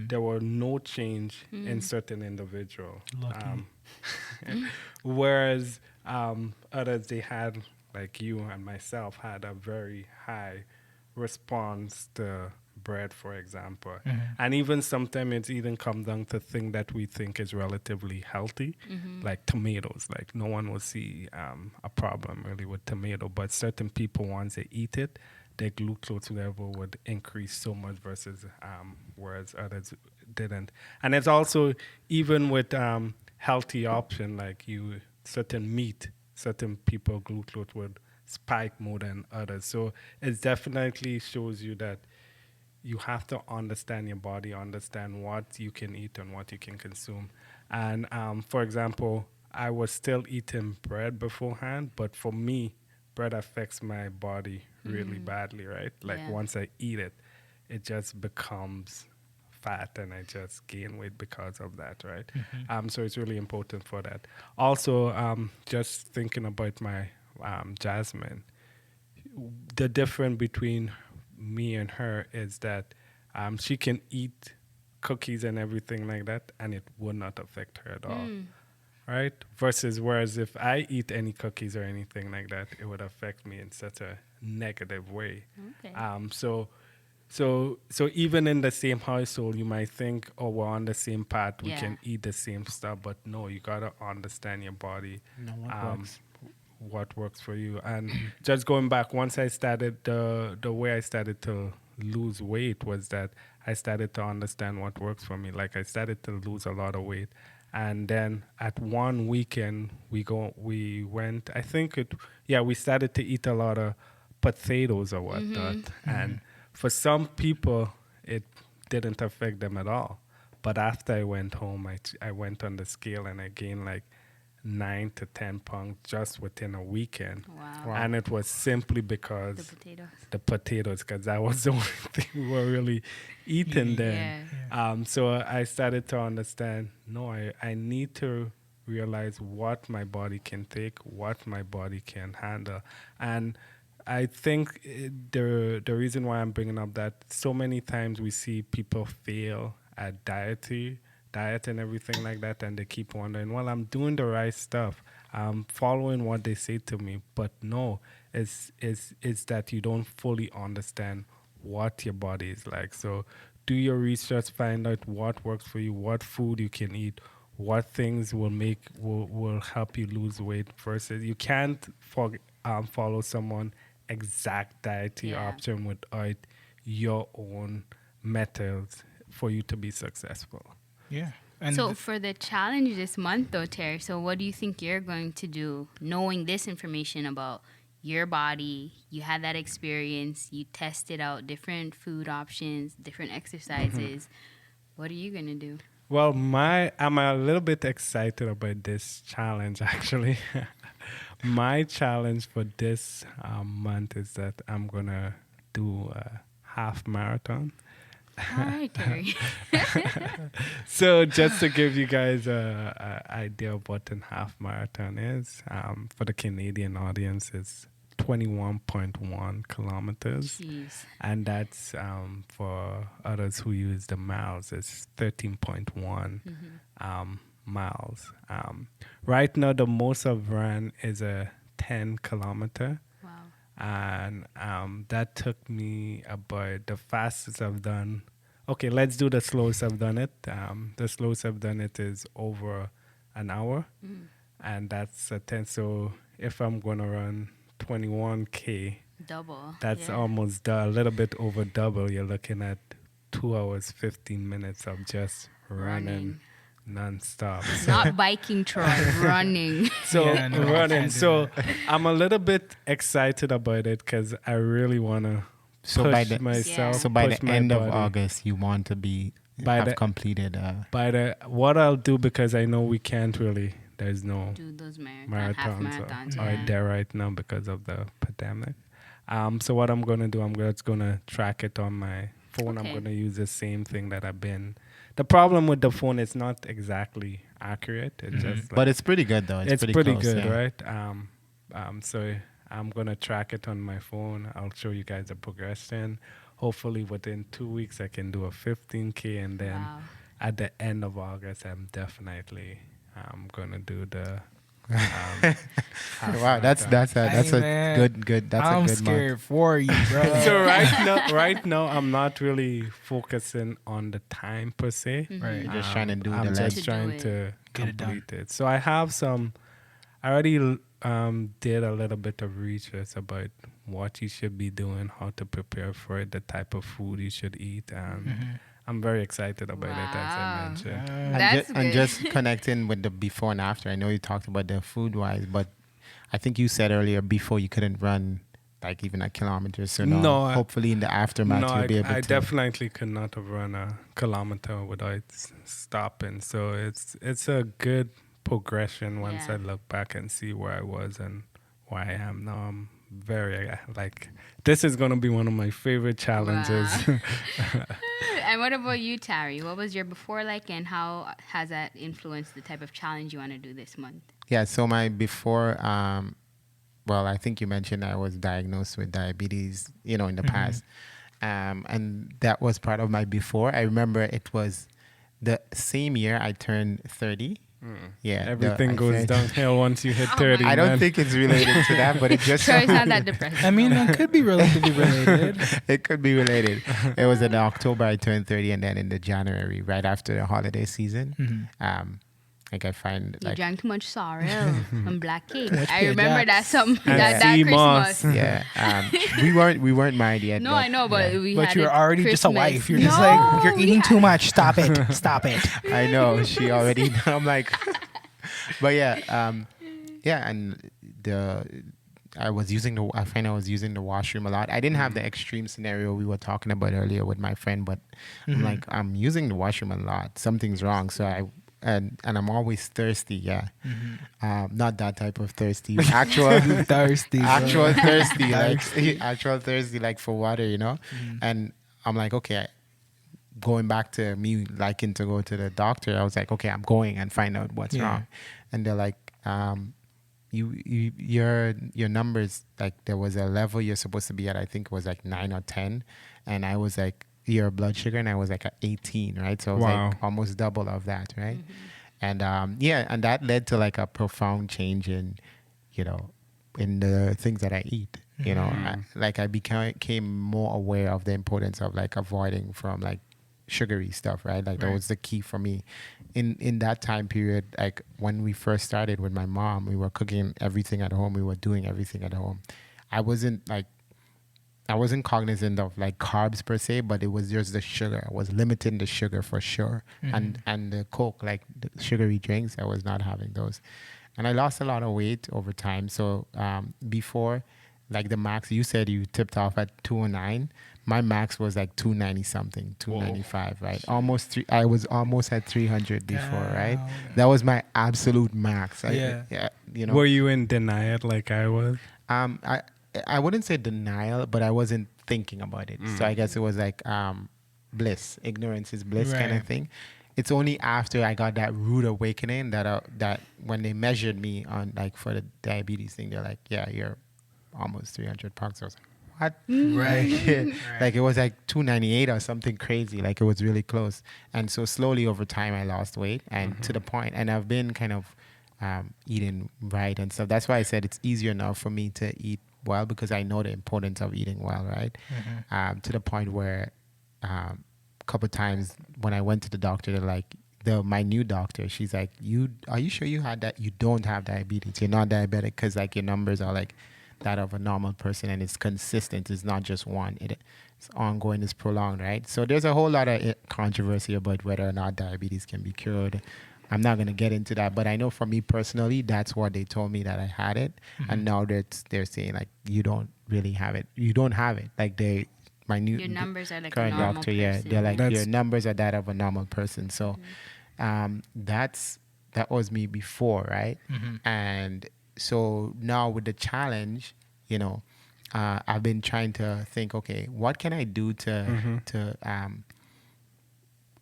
there were no change in certain individual. Lucky. Whereas others, they had, like you and myself, had a very high response to bread, for example. And even sometimes it's even come down to things that we think is relatively healthy, like tomatoes. Like no one will see a problem really with tomato, but certain people, once they eat it, their glucose level would increase so much versus whereas others didn't. And it's also even with healthy option, like certain meat, certain people glucose would spike more than others. So it definitely shows you that you have to understand your body, understand what you can eat and what you can consume. And for example, I was still eating bread beforehand, but for me, bread affects my body really badly, right? Like Yeah. once I eat it, it just becomes fat and I just gain weight because of that, right? So it's really important for that. Also, just thinking about my Jasmine, the difference between me and her is that she can eat cookies and everything like that, and it would not affect her at all, right? Versus whereas if I eat any cookies or anything like that, it would affect me in such a negative way. Okay. So even in the same household, you might think, oh, we're on the same path, we Yeah. can eat the same stuff, but no, you gotta understand your body, No, what works? what works for you. And just going back, once I started the way I started to lose weight was that I started to understand what works for me. Like I started to lose a lot of weight, and then at one weekend we went. I think we started to eat a lot of potatoes or whatnot. And for some people, it didn't affect them at all. But after I went home, I went on the scale and I gained like 9 to 10 pounds just within a weekend. Wow. And it was simply because The potatoes. the potatoes, because that was the only thing we were really eating then. Yeah. So I started to understand, no, I need to realize what my body can take, what my body can handle. And I think the reason why I'm bringing up that so many times we see people fail at diet and everything like that, and they keep wondering, well, I'm doing the right stuff. I'm following what they say to me. But no, it's that you don't fully understand what your body is like. So do your research, find out what works for you, what food you can eat, what things will help you lose weight versus you can't follow someone exact dietary option without your own methods for you to be successful. Yeah. And So for the challenge this month, though, Tarrie, so what do you think you're going to do, knowing this information about your body? You had that experience. You tested out different food options, different exercises. What are you going to do? Well, I'm a little bit excited about this challenge, actually. My challenge for this month is that I'm going to do a half marathon. All right, Tarrie. So just to give you guys an idea of what a half marathon is, for the Canadian audience, it's 21.1 kilometers. Jeez. And that's for others who use the miles, it's 13.1 miles. Right now, the most I've run is a 10 kilometer. Wow. And that took me about the fastest I've done. Okay, let's do the slowest I've done it. The slowest I've done it is over an hour. And that's a 10. So if I'm going to run 21K, Double. that's Yeah. almost a little bit over double. You're looking at 2 hours, 15 minutes of just running nonstop. Not biking, Troy, running. So Yeah, no, I running. can't do So I'm a little bit excited about it because I really want to So push by the myself. so by push the my end of body. August, you want to be By have the- completed. What I'll do, because I know we can't really, there's no Do those half marathons marathons. are Yeah. there right now because of the pandemic. So what I'm going to do, I'm just going to track it on my phone. I'm Okay. going to use the same thing that I've been. The problem with the phone, it's not exactly accurate. It's just but it's pretty good though. it's pretty close, good, yeah. right? So I'm going to track it on my phone. I'll show you guys the progression. Hopefully within 2 weeks, I can do a 15K. And then Wow. at the end of August, I'm definitely going to do the... Wow, that's Hey, man, a good that's I'm a good scared month. for you, bro. So right now, I'm not really focusing on the time per se. Right. You're just trying to do I'm the just length. trying To do to Get it done. complete it. So I have I already did a little bit of research about what you should be doing, how to prepare for it, the type of food you should eat, and I'm very excited about it, as I Wow. mentioned. That's and good. just connecting with the before and after. I know you talked about the food wise, but I think you said earlier before you couldn't run like even a kilometer. So now, No, hopefully in the aftermath No, you'll be able I to. definitely could not have run a kilometer without stopping. So it's a good progression once Yeah. I look back and see where I was and where I am now. I'm very this is gonna be one of my favorite challenges. Wow. And what about you, Tarrie? What was your before like, and how has that influenced the type of challenge you want to do this month? Yeah, so my before, well, I think you mentioned I was diagnosed with diabetes, in the past. And that was part of my before. I remember it was the same year I turned 30. Yeah. Everything goes downhill once you hit 30. I don't man. think it's related to that, but it just Sure, it's not that depressing. I mean, it could be relatively related. it could be related. It was in October I turned 30, and then in the January, right after the holiday season, like I find You like drank too much sorrel and black cake. much I Peter remember that Jacks. that sea moss. Christmas. yeah, we weren't married yet. No, I know, but we But had you're it already just a Christmas. wife. You're just like, you're we eating had- too much. Stop it. Stop it. I know she already. I'm like, but yeah, and I find I was using the washroom a lot. I didn't have the extreme scenario we were talking about earlier with my friend, but I'm like, I'm using the washroom a lot. Something's wrong. So and I'm always thirsty. Yeah. Not that type of thirsty. Actual Thirsty. actual thirsty, like Thirsty. actual thirsty, like for water, And I'm like, okay, going back to me liking to go to the doctor, I was like, okay, I'm going and find out what's wrong. And they're like, your numbers, like there was a level you're supposed to be at, I think it was like 9 or 10. And I was like, your blood sugar, and I was like at 18, right? So I was like almost double of that, right? And and that led to like a profound change in, in the things that I eat. I became more aware of the importance of like avoiding from like sugary stuff, right? Like that was the key for me. In that time period, like when we first started with my mom, we were cooking everything at home. We were doing everything at home. I wasn't cognizant of like carbs per se, but it was just the sugar. I was limiting the sugar for sure. And the Coke, like the sugary drinks, I was not having those. And I lost a lot of weight over time. So before, like the max, you said you tipped off at 209. My max was like 290 something, 295, right? I was almost at 300 before, right? That was my absolute max. Were you in denial like I was? I wouldn't say denial, but I wasn't thinking about it. So I guess it was like bliss. Ignorance is bliss kind of thing. It's only after I got that rude awakening that when they measured me on like for the diabetes thing, they're like, yeah, you're almost 300 pounds. I was like, what? Right. Like it was like 298 or something crazy. Like it was really close. And so slowly over time, I lost weight and to the point, and I've been kind of eating right and stuff. That's why I said it's easier now for me to eat well, because I know the importance of eating well, right? To the point where a couple of times when I went to the doctor, they're like, my new doctor, she's like, are you sure you had that? You don't have diabetes. You're not diabetic, because like your numbers are like that of a normal person, and it's consistent. It's not just one. It's ongoing. It's prolonged, right? So there's a whole lot of controversy about whether or not diabetes can be cured. I'm not going to get into that, but I know for me personally, that's what they told me, that I had it. And now they're saying like, you don't really have it. You don't have it. Like your numbers are like current a normal doctor, person. they're like, your numbers are that of a normal person. So that was me before, right? And so now with the challenge, I've been trying to think, okay, what can I do to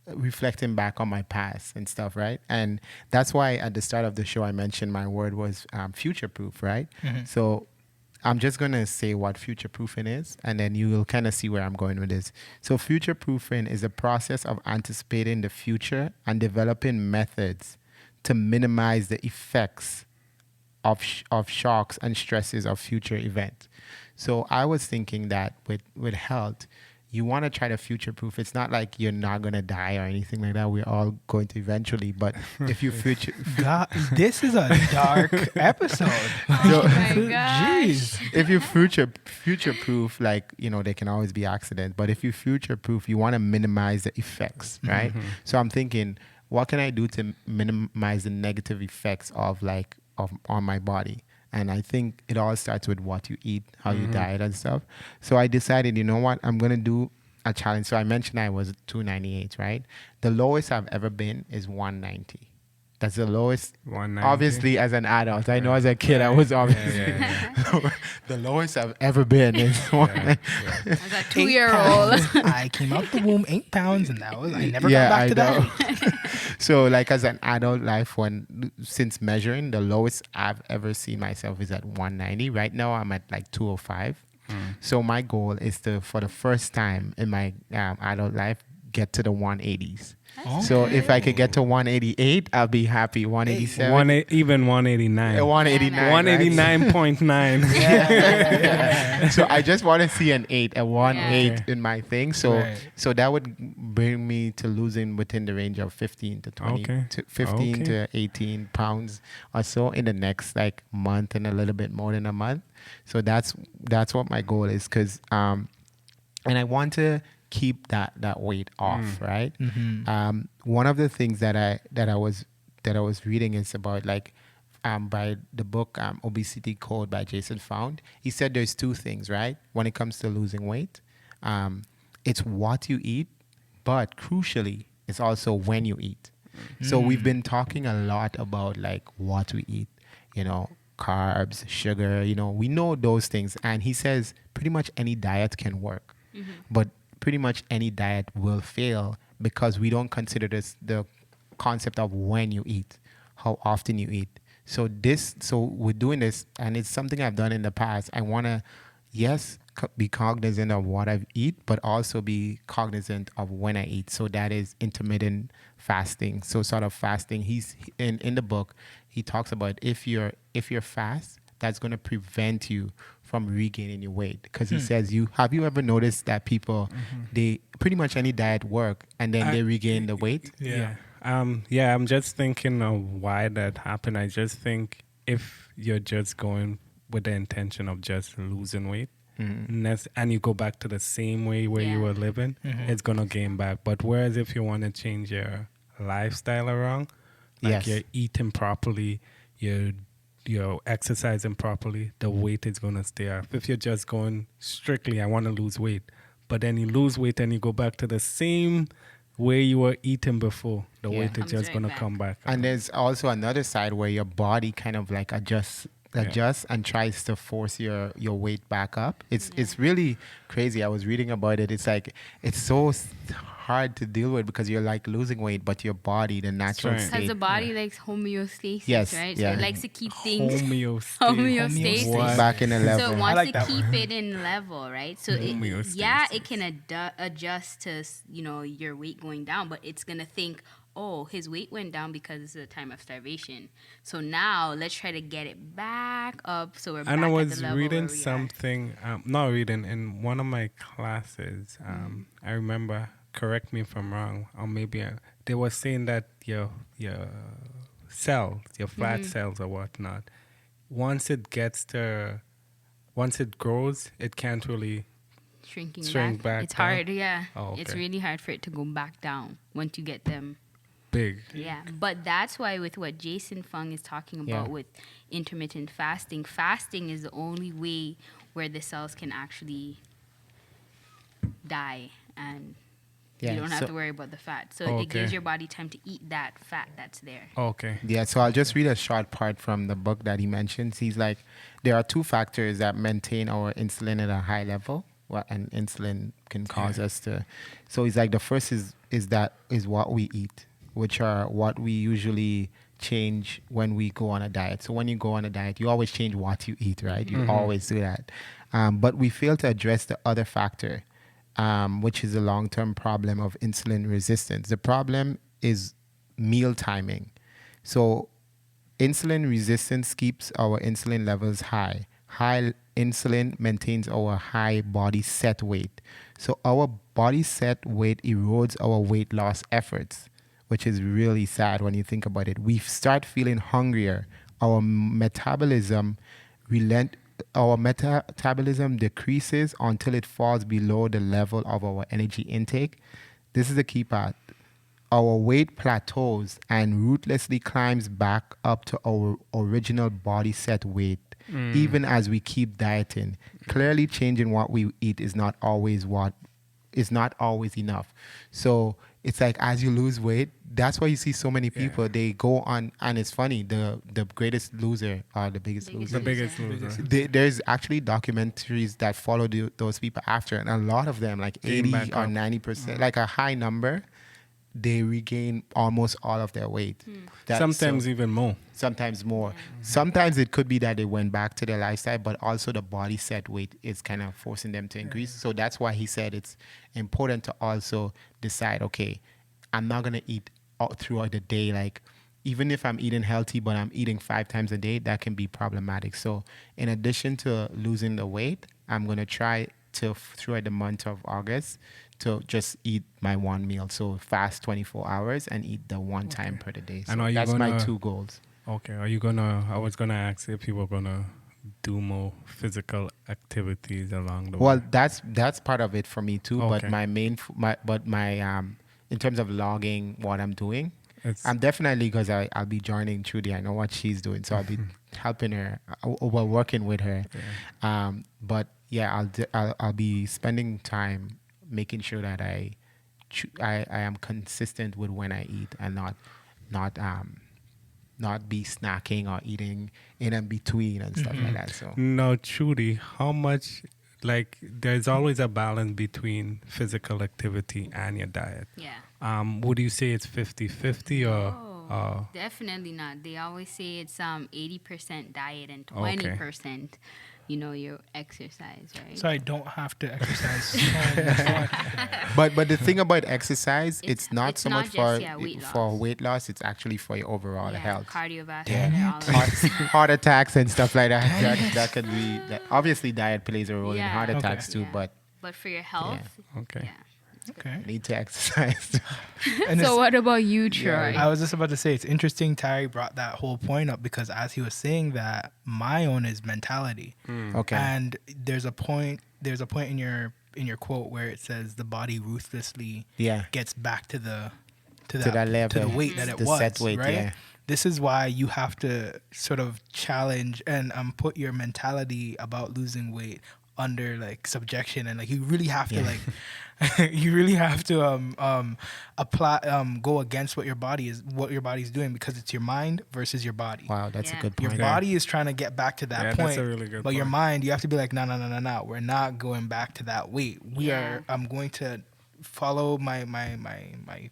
reflecting back on my past and stuff, right? And that's why at the start of the show I mentioned my word was future-proof, right? So I'm just going to say what future-proofing is, and then you will kind of see where I'm going with this. So future-proofing is a process of anticipating the future and developing methods to minimize the effects of shocks and stresses of future events. So I was thinking that with health, you want to try to future-proof. It's not like you're not going to die or anything like that. We're all going to eventually. But if you future... God, this is a dark episode. Oh my gosh. Jeez. If you future-proof, like, there can always be accidents. But if you future-proof, you want to minimize the effects, right? So I'm thinking, what can I do to minimize the negative effects on my body? And I think it all starts with what you eat, how you diet and stuff. So I decided, you know what, I'm going to do a challenge. So I mentioned I was 298, right? The lowest I've ever been is 190. That's the lowest. 190. Obviously, as an adult. I know as a kid, I was obviously. The lowest I've ever been is 190. As a 2-year-old. I came out the womb 8 pounds, and I never got back to that. So like as an adult life, since measuring, the lowest I've ever seen myself is at 190. Right now I'm at like 205. So my goal is to, for the first time in my adult life, get to the 180s. So if I could get to 188, I'll be happy. 187. Even 189. 189. 189.9. So I just want to see an 8 in my thing. So that would bring me to losing within the range of 15 to 20, to 15 to 18 pounds or so in the next like month and a little bit more than a month. So that's what my goal is, because and I want to keep that weight off, right? One of the things that I was reading is about like by the book Obesity Code by Jason Found. He said there's two things, right? When it comes to losing weight, it's what you eat, but crucially, it's also when you eat. So we've been talking a lot about like what we eat, you know, carbs, sugar, you know, we know those things. And he says pretty much any diet can work, but pretty much any diet will fail because we don't consider this the concept of when you eat, how often you eat. So we're doing this, and it's something I've done in the past. I want to, yes, be cognizant of what I eat, but also be cognizant of when I eat. So that is intermittent fasting. So sort of fasting. He's in the book. He talks about if you're fast, that's going to prevent you from regaining your weight, because he says have you ever noticed that people they pretty much any diet work and then they regain the weight? Yeah. I'm just thinking of why that happened. I just think if you're just going with the intention of just losing weight, and you go back to the same way where you were living, it's gonna gain back. But whereas if you want to change your lifestyle around, like you're eating properly, you're exercising properly, the weight is gonna stay off. If you're just going strictly, I want to lose weight, but then you lose weight and you go back to the same way you were eating before, the weight is Comes just right gonna back. come back. And there's also another side where your body kind of like adjusts and tries to force your weight back up. It's really crazy. I was reading about it. It's like it's so hard to deal with because you're like losing weight, but your body, the natural right. state. Because the body likes homeostasis, Yes, right? yeah. So it likes to keep things Homeostasis. homeostasis. back in a So level. it I wants like to that keep word. it in level, right? So it can adjust to your weight going down, but it's gonna think, oh, his weight went down because it's a time of starvation. So now let's try to get it back up. So we're back And I at was the level reading where we something, not reading, in one of my classes. I remember, correct me if I'm wrong, or maybe they were saying that your cells, your fat cells or whatnot, once it grows, it can't really. shrinking Shrink back It's down? hard, yeah. Oh, It's okay. really hard for it to go back down once you get them. Big. Yeah, but that's why with what Jason Fung is talking about with intermittent fasting is the only way where the cells can actually die and you don't have to worry about the fat. So it gives Okay. your body time to eat that fat that's there. Okay. Yeah, so I'll just read a short part from the book that he mentions. He's like, there are two factors that maintain our insulin at a high level, and insulin can cause us to. So he's like, the first is what we eat, which are what we usually change when we go on a diet. So when you go on a diet, you always change what you eat, right? You always do that. But we fail to address the other factor, which is a long-term problem of insulin resistance. The problem is meal timing. So insulin resistance keeps our insulin levels high. High insulin maintains our high body set weight. So our body set weight erodes our weight loss efforts, which is really sad when you think about it. We start feeling hungrier. Our metabolism decreases until it falls below the level of our energy intake. This is the key part. Our weight plateaus and ruthlessly climbs back up to our original body set weight, even as we keep dieting. Clearly, changing what we eat is not always enough. So it's like as you lose weight, that's why you see so many people. They go on, and it's funny. The greatest loser are the biggest loser. The biggest loser. There's actually documentaries that follow those people after, and a lot of them, like Gain 80 back or up. 90%, like a high number, they regain almost all of their weight. Sometimes even more. Sometimes more. Sometimes it could be that they went back to their lifestyle, but also the body set weight is kind of forcing them to increase. So that's why he said it's important to also decide, okay, I'm not going to eat all throughout the day. Like, even if I'm eating healthy, but I'm eating 5 times a day, that can be problematic. So in addition to losing the weight, I'm going to try to, throughout the month of August, to just eat my one meal. So fast 24 hours and eat the one time per day. So And are you that's my gonna- 2 goals. Okay. I was gonna ask if you were gonna do more physical activities along the way. Well, that's part of it for me too. But Okay. my in terms of logging what I'm doing, It's definitely, because I'll be joining Trudy. I know what she's doing, so I'll be helping her, well, working with her. But yeah, I'll be spending time making sure that I am consistent with when I eat, and not not be snacking or eating in between and stuff like that. So no, Trudy, how much, like, there's always a balance between physical activity and your diet. Yeah. Would you say it's 50-50 or? Oh, definitely not. They always say it's 80% diet and 20%, your exercise, right? So I don't have to exercise so much. but the thing about exercise, it's not it's so not much just, weight for loss. weight loss. It's actually for your overall health. Cardiovascular, all of heart, that. heart attacks and stuff like that. That could be that. Obviously, diet plays a role in heart Yeah. attacks too, Yeah. but But for your health, Okay. yeah. Okay. you need to exercise. And So it's- what about you, Troy? I was just about to say, it's interesting Tarrie brought that whole point up, because as he was saying that, my own is mentality. Okay. And there's a point in your quote where it says the body ruthlessly gets back to that level, to the weight that it the was, set weight, right? yeah. This is why you have to sort of challenge and put your mentality about losing weight under like subjection, and like you really have to like you really have to apply go against what your body's doing, because it's your mind versus your body. Wow, that's a Yeah. good Your point. body is trying to get back to that Yeah, point, that's a really good but your point. mind, you have to be like, no, we're not going back to that weight. I'm going to follow my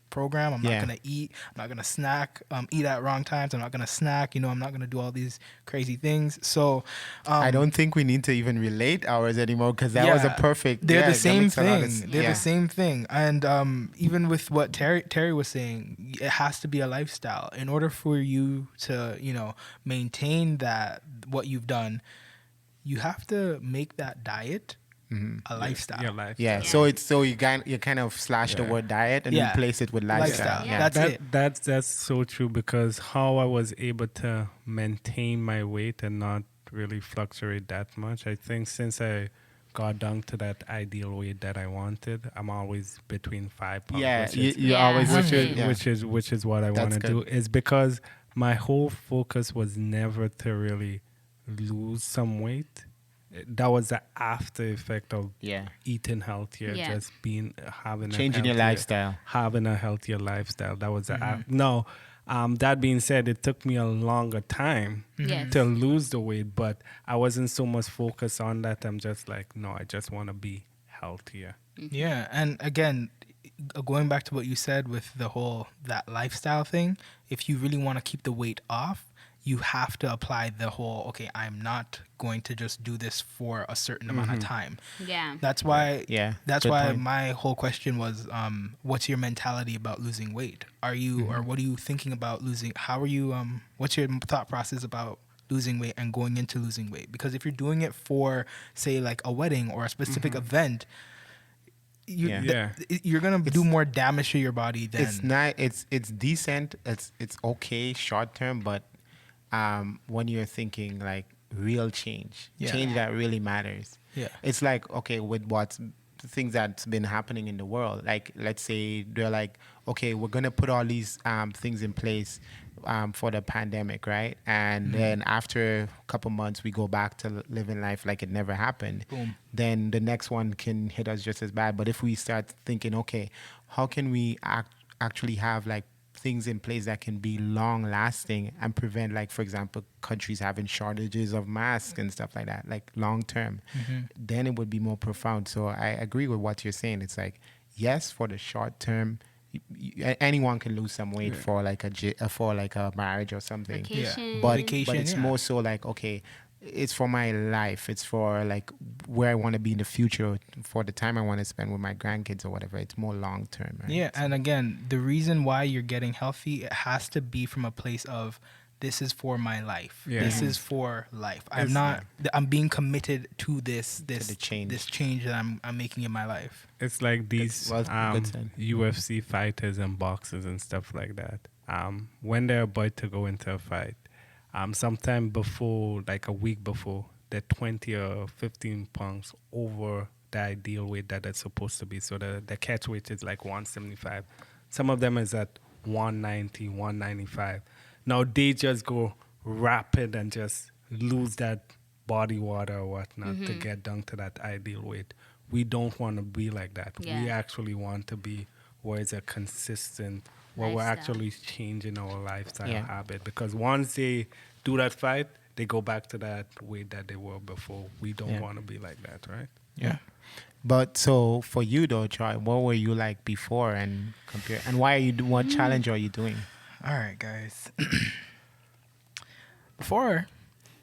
program. I'm not gonna eat. I'm not gonna snack. Eat at wrong times. I'm not gonna snack. I'm not gonna do all these crazy things. So I don't think we need to even relate ours anymore, because that was a perfect. They're the that same makes a lot of thing. They're the same thing. And even with what Tarrie was saying, it has to be a lifestyle. In order for you to, maintain that, what you've done, you have to make that diet a lifestyle. Your life. Yeah. So you kind of slash the word diet and replace it with lifestyle. Yeah. That's it. That's so true, because how I was able to maintain my weight and not really fluctuate that much, I think since I got down to that ideal weight that I wanted, I'm always between 5 pounds. Yeah, which is, you always which is what I want to do, is because my whole focus was never to really lose some weight. That was the after effect of eating healthier, just changing your lifestyle, having a healthier lifestyle. That was no. That being said, it took me a longer time to lose the weight, but I wasn't so much focused on that. I'm just like, no, I just want to be healthier. Yeah, and again, going back to what you said with the whole that lifestyle thing, if you really want to keep the weight off, you have to apply the whole, okay, I'm not going to just do this for a certain amount of time. Yeah. That's why that's good why point. my whole question was, what's your mentality about losing weight? Are you or what are you thinking about losing? How are you what's your thought process about losing weight and going into losing weight? Because if you're doing it for, say, like a wedding or a specific event, you're gonna do more damage to your body than it's not. It's decent. It's okay short term, but when you're thinking like real change that really matters. It's like, okay, with what's things that's been happening in the world, like let's say they're like, okay, we're gonna put all these things in place for the pandemic, right? And then after a couple months we go back to living life like it never happened. Boom. Then the next one can hit us just as bad. But if we start thinking, okay, how can we actually have like things in place that can be long lasting and prevent, like, for example, countries having shortages of masks and stuff like that, like long term, then it would be more profound. So I agree with what you're saying. It's like, yes, for the short term, anyone can lose some weight for like a marriage or something. Vacation. But Vacation, it's more so like, okay, it's for my life. It's for like where I want to be in the future, for the time I want to spend with my grandkids or whatever. It's more long term. Right? Yeah, and again, the reason why you're getting healthy, it has to be from a place of, this is for my life. Yeah. This is for life. I'm being committed to this change. this change that I'm making in my life. It's like these good said. UFC fighters and boxers and stuff like that. When they're about to go into a fight, sometime before, like a week before, they're 20 or 15 pounds over the ideal weight that it's supposed to be. So the catch weight is like 175. Some of them is at 190, 195. Now they just go rapid and just lose that body water or whatnot to get down to that ideal weight. We don't want to be like that. Yeah. We actually want to be where it's a consistent, where we're Lifestyle. actually changing our lifestyle Yeah. habit. Because once they do that fight, they go back to that weight that they were before. We don't Yeah. want to be like that, right? Yeah. But so for you though, Troy, what were you like before and compare? And why are you? What challenge are you doing? All right, guys. Before,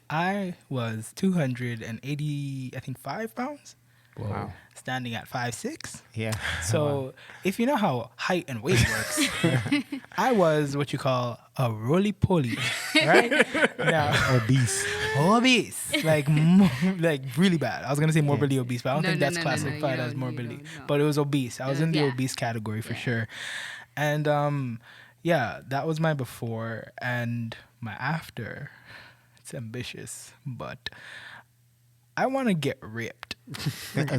I was 280, I think, 5 pounds, Wow. standing at 5'6". Yeah. So if you know how height and weight works, I was what you call a roly-poly, right? Now, obese, like really bad. I was gonna say morbidly obese, but I don't No, think no, that's no, no, no, classified you as don't, morbidly. you don't, no. But it was obese. I was in the Yeah. obese category for Yeah. sure. And yeah, that was my before, and my after. It's ambitious, but I want to get ripped. Like I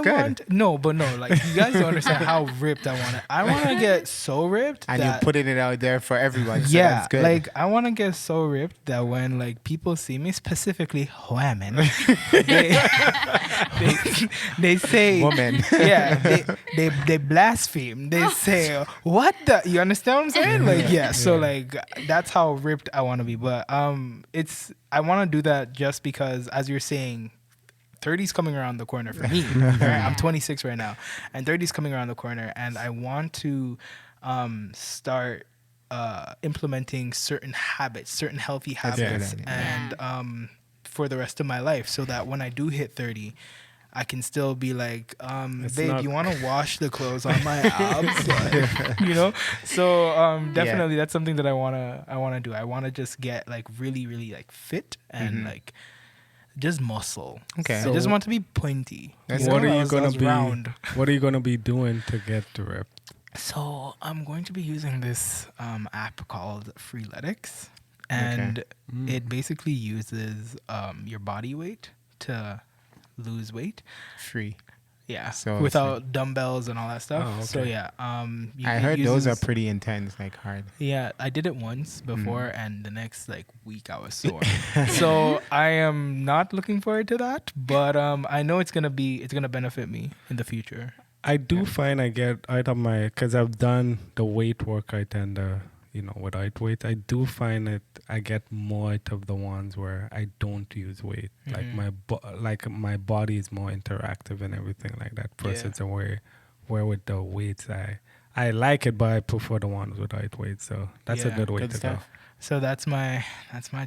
good. want no, like you guys don't understand how ripped I want to. I want to get so ripped And that you're putting it out there for everyone. So yeah, that's good. like I want to get so ripped that when like people see me, specifically women, they say Woman. yeah, they blaspheme. They say what the, you understand what I'm saying? Like yeah, so like that's how ripped I want to be. But it's I want to do that just because, as you're saying, 30's coming around the corner for me. Right? I'm 26 right now, and 30's coming around the corner, and I want to start implementing certain habits, certain healthy That's a good habits, idea. and for the rest of my life, so that when I do hit 30, I can still be like, babe, not- you want to wash the clothes on my abs, like, you know? So definitely that's something that I wanna do. I wanna just get like really, really like fit and like just muscle. Okay. I just want to be pointy. That's What good. are I you was gonna be? round. What are you gonna be doing to get the rep? So I'm going to be using this app called Freeletics, and it basically uses your body weight to lose weight. Free. Yeah, So it's without dumbbells and all that stuff. Oh, So okay. yeah, I it heard those are uses- pretty intense, like hard. Yeah, I did it once before, and the next like week I was sore. So I am not looking forward to that, but I know it's gonna benefit me in the future. I do find I get out of my, because I've done the weight workout and without weight, I do find that I get more out of the ones where I don't use weight. Like my body is more interactive and everything like that. Versus the way where with the weights I like it, but I prefer the ones without weight. So that's a Yeah, good way good to stuff. So that's my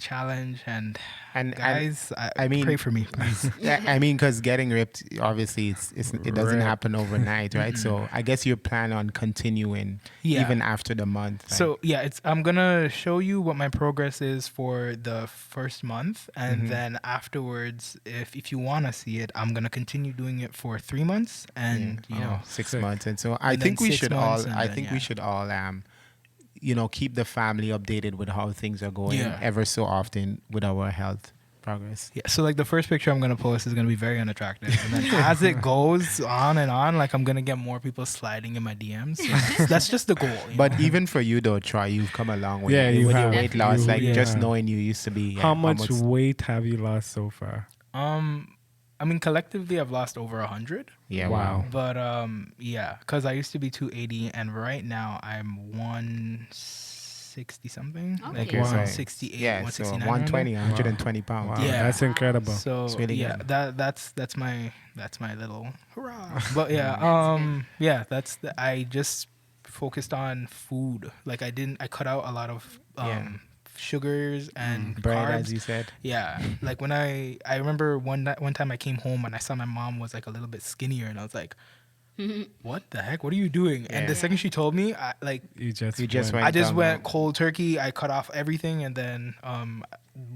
challenge, and And guys, I mean, pray for me, please. yeah, I mean, because getting ripped, obviously, it doesn't Rip. happen overnight, right? So I guess you plan on continuing Yeah. even after the month. Like, So yeah, I'm gonna show you what my progress is for the first month, and then afterwards, if you wanna see it, I'm gonna continue doing it for 3 months, and you know, 6 Sick. months, and so I And think then we 6 should months, all. and I then, think yeah. we should all keep the family updated with how things are going Yeah. ever so often with our health progress. yeah. So like the first picture I'm gonna post is gonna be very unattractive, and then as it goes on and on, like I'm gonna get more people sliding in my DMs. So that's just the goal. you But know? even for you though, Troy, you've come a long way. Yeah, you with your have. weight loss. You- Like you just have. knowing you used to be. How much almost- weight have you lost so far? I mean, collectively, I've lost over 100. Yeah. Wow. Wow. But yeah, because I used to be 280, and right now I'm 160 something, Okay. like Okay, so- 168, Yeah. So 169. 120, 120 pounds. Wow, Yeah. that's incredible. So It's really yeah, good. that's my little hurrah. But yeah, yeah, I just focused on food. Like I cut out a lot of Yeah. sugars and Bread, carbs. as you said. Yeah, like when I remember one time I came home and I saw my mom was like a little bit skinnier, and I was like, "What the heck? What are you doing?" And the Yeah. second she told me, You just went I just down went low. cold turkey. I cut off everything, and then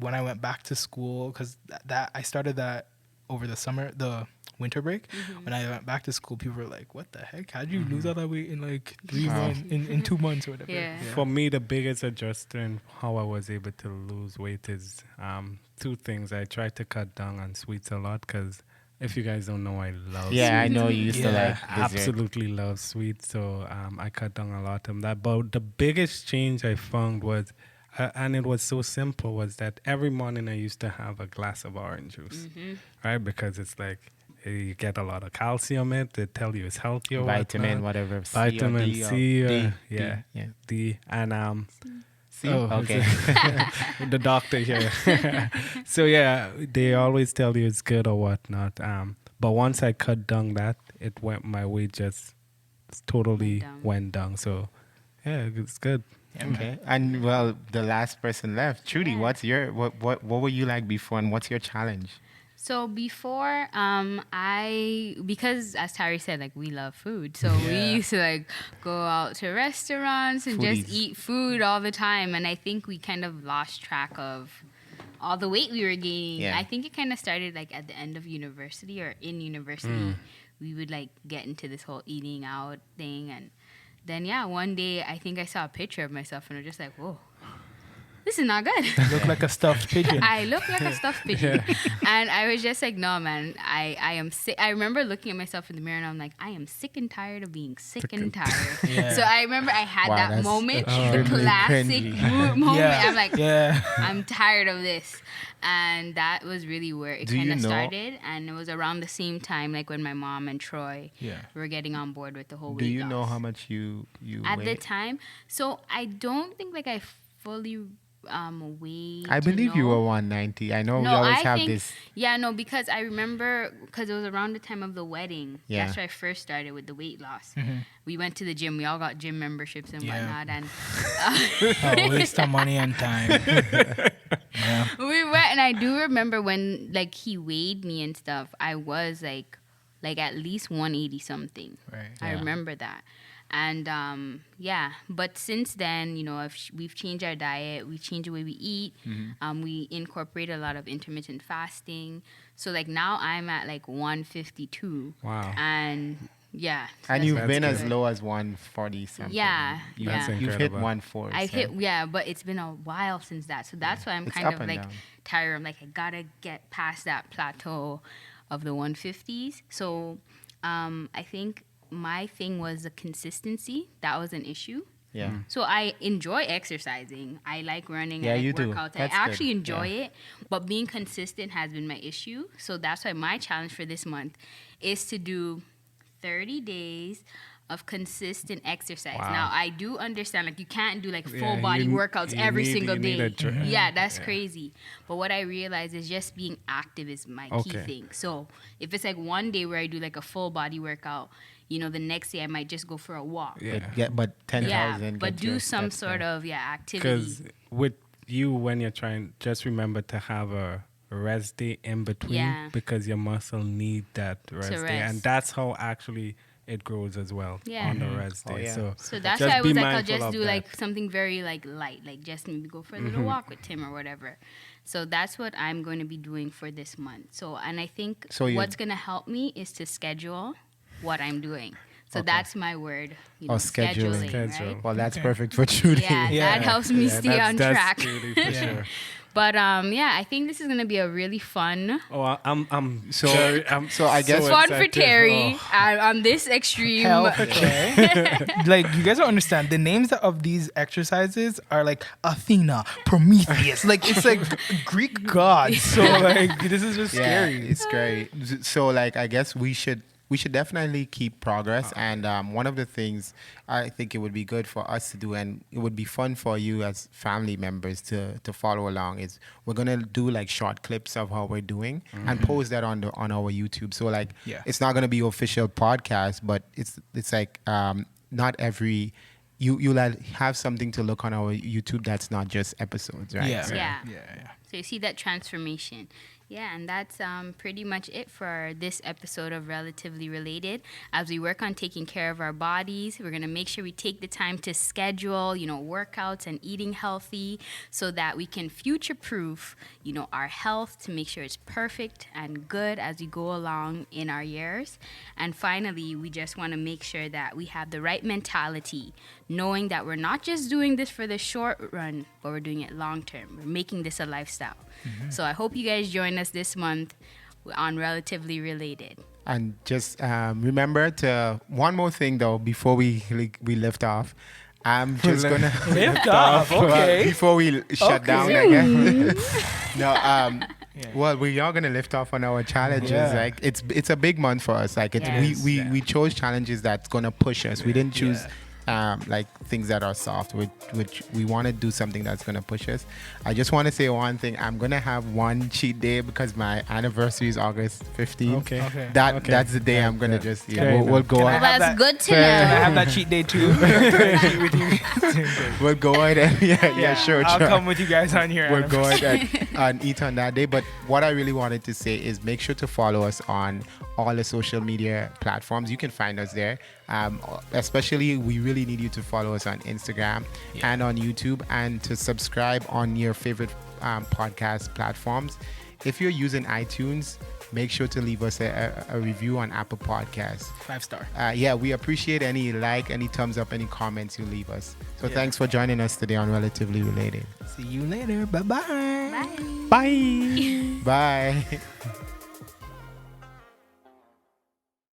when I went back to school, because that I started that over the winter break. When I went back to school, people were like, "What the heck? How'd you lose all that weight in like 3 Wow. months, in 2 months or whatever?" Yeah. For me, the biggest adjustment in how I was able to lose weight is two things. I tried to cut down on sweets a lot because If you guys don't know, I love Yeah, I know you used to like dessert. absolutely love sweets, so I cut down a lot on that. But the biggest change I found was, and it was so simple, was that every morning I used to have a glass of orange juice, right? Because it's like you get a lot of calcium in it. They tell you it's healthy or Vitamin, whatnot. whatever. Vitamin C, or C, D, yeah, yeah. D, and C? Oh, Okay. the doctor here. So yeah, they always tell you it's good or whatnot. But once I cut down that, my weight just totally went down. So yeah, it's good. Okay. And well, the last person left, Trudy. Yeah. What's your what were you like before, and what's your challenge? So before, because as Tarrie said, like we love food, so we used to like go out to restaurants and Foodies. just eat food all the time, and I think we kind of lost track of all the weight we were gaining. Yeah. I think it kind of started like at the end of university or in university, we would like get into this whole eating out thing, and then one day I think I saw a picture of myself and I was just like, whoa. This is not good. You look like a stuffed pigeon. I look like a stuffed pigeon. And I was just like, no, man, I am sick. I remember looking at myself in the mirror and I'm like, I am sick and tired of being sick and tired. Yeah. So I remember I had Wow, that that's moment, the extremely classic cringy. moment. Yeah. I'm like, Yeah. I'm tired of this. And that was really where it Do you kind of know- started. And it was around the same time, like when my mom and Troy Yeah. were getting on board with the whole weight Do you know loss. how much you At weigh? the time? So I don't think like I fully weighed. I believe you know. were 190. I know we No, always I have think, this. yeah, no, because I remember, because it was around the time of the wedding. Yeah. That's where I first started with the weight loss. We went to the gym. We all got gym memberships and Yeah. whatnot. And Oh, waste of money and time. Yeah. we went, and I do remember when, like, he weighed me and stuff, I was, like at least 180 something. Right. I remember that. And but since then, we've changed our diet, we've changed the way we eat. We incorporate a lot of intermittent fasting. So like now I'm at like 152. Wow. And yeah. And that's you've been good. as low as 140 something. Yeah, You, yeah. You've hit Incredible. 140. I've hit, but it's been a while since that. So that's why I'm It's kind up of and like down. tired. I'm like, I gotta get past that plateau of the 150s. So I think my thing was the consistency. That was an issue. Yeah. So I enjoy exercising. I like running. Yeah, I like you do. workouts. That's I actually good. enjoy Yeah. it. But being consistent has been my issue. So that's why my challenge for this month is to do 30 days of consistent exercise. Wow. Now, I do understand, like, you can't do, like, Yeah, full body workouts you every need- single you need day. a dr- Yeah, that's Yeah. crazy. But what I realize is just being active is my key Okay. thing. So if it's, like, one day where I do, like, a full body workout, the next day I might just go for a walk. Yeah. But 10,000. Yeah, but get do your some steps sort there. of activity. Because with you, when you're trying, just remember to have a rest day in between, Yeah. because your muscle need that rest day, and rest. that's how actually it grows as well Yeah. on the rest Oh, day. yeah. So that's just why I be was like, I'll mindful just of do that. like something very like light, like just maybe go for a little walk with Tim or whatever. So that's what I'm going to be doing for this month. So, and I think So you- what's going to help me is to schedule what I'm doing. So Okay. that's my word, Oh, scheduling. Schedule. right? Well, that's perfect for Trudy. Yeah, Yeah. that helps me Yeah, stay that's- on that's track. really for sure. But I think this is going to be a really fun Oh, I'm So- very, I'm so I guess- fun for excited. Terry Oh. on this extreme. Health, okay? Like, you guys don't understand. The names of these exercises are like Athena, Prometheus. Like, it's like Greek gods. So, like, this is just Yeah, scary. it's scary. So, like, I guess we should definitely keep progress. And one of the things I think it would be good for us to do, and it would be fun for you as family members to follow along, is we're gonna do like short clips of how we're doing and post that on our YouTube. So like, Yeah. it's not gonna be official podcast, but it's like not every. You'll have something to look on our YouTube that's not just episodes, right? Yeah. So- Yeah. Yeah. So you see that transformation. Yeah, and that's pretty much it for this episode of Relatively Related. As we work on taking care of our bodies, we're going to make sure we take the time to schedule, workouts and eating healthy so that we can future-proof, our health to make sure it's perfect and good as we go along in our years. And finally, we just want to make sure that we have the right mentality, knowing that we're not just doing this for the short run, but we're doing it long term. We're making this a lifestyle. So I hope you guys join us this month on Relatively Related. And just remember to one more thing though before we lift off. I'm just gonna Lift off, okay. before we shut down again. No, well, we are gonna lift off on our challenges. Yeah. Like it's a big month for us. Like Yes. we chose challenges that's gonna push us. We didn't choose like things that are soft, which we want to do something that's going to push us. I just want to say one thing. I'm going to have one cheat day because my anniversary is August 15th. Okay. That's the day I'm going to just, Okay. we'll go Can I on. have That's that- good to Can I know. have that cheat day too? Cheat with you. We'll go ahead and, sure. I'll come with you guys on here. We'll go ahead and eat on that day. But what I really wanted to say is make sure to follow us on all the social media platforms. You can find us there. Especially, we really need you to follow us on Instagram and on YouTube, and to subscribe on your favorite podcast platforms. If you're using iTunes, make sure to leave us a review on Apple Podcasts. 5-star. We appreciate any thumbs up, any comments you leave us. So thanks for joining us today on Relatively Related. See you later. Bye-bye. Bye. Bye.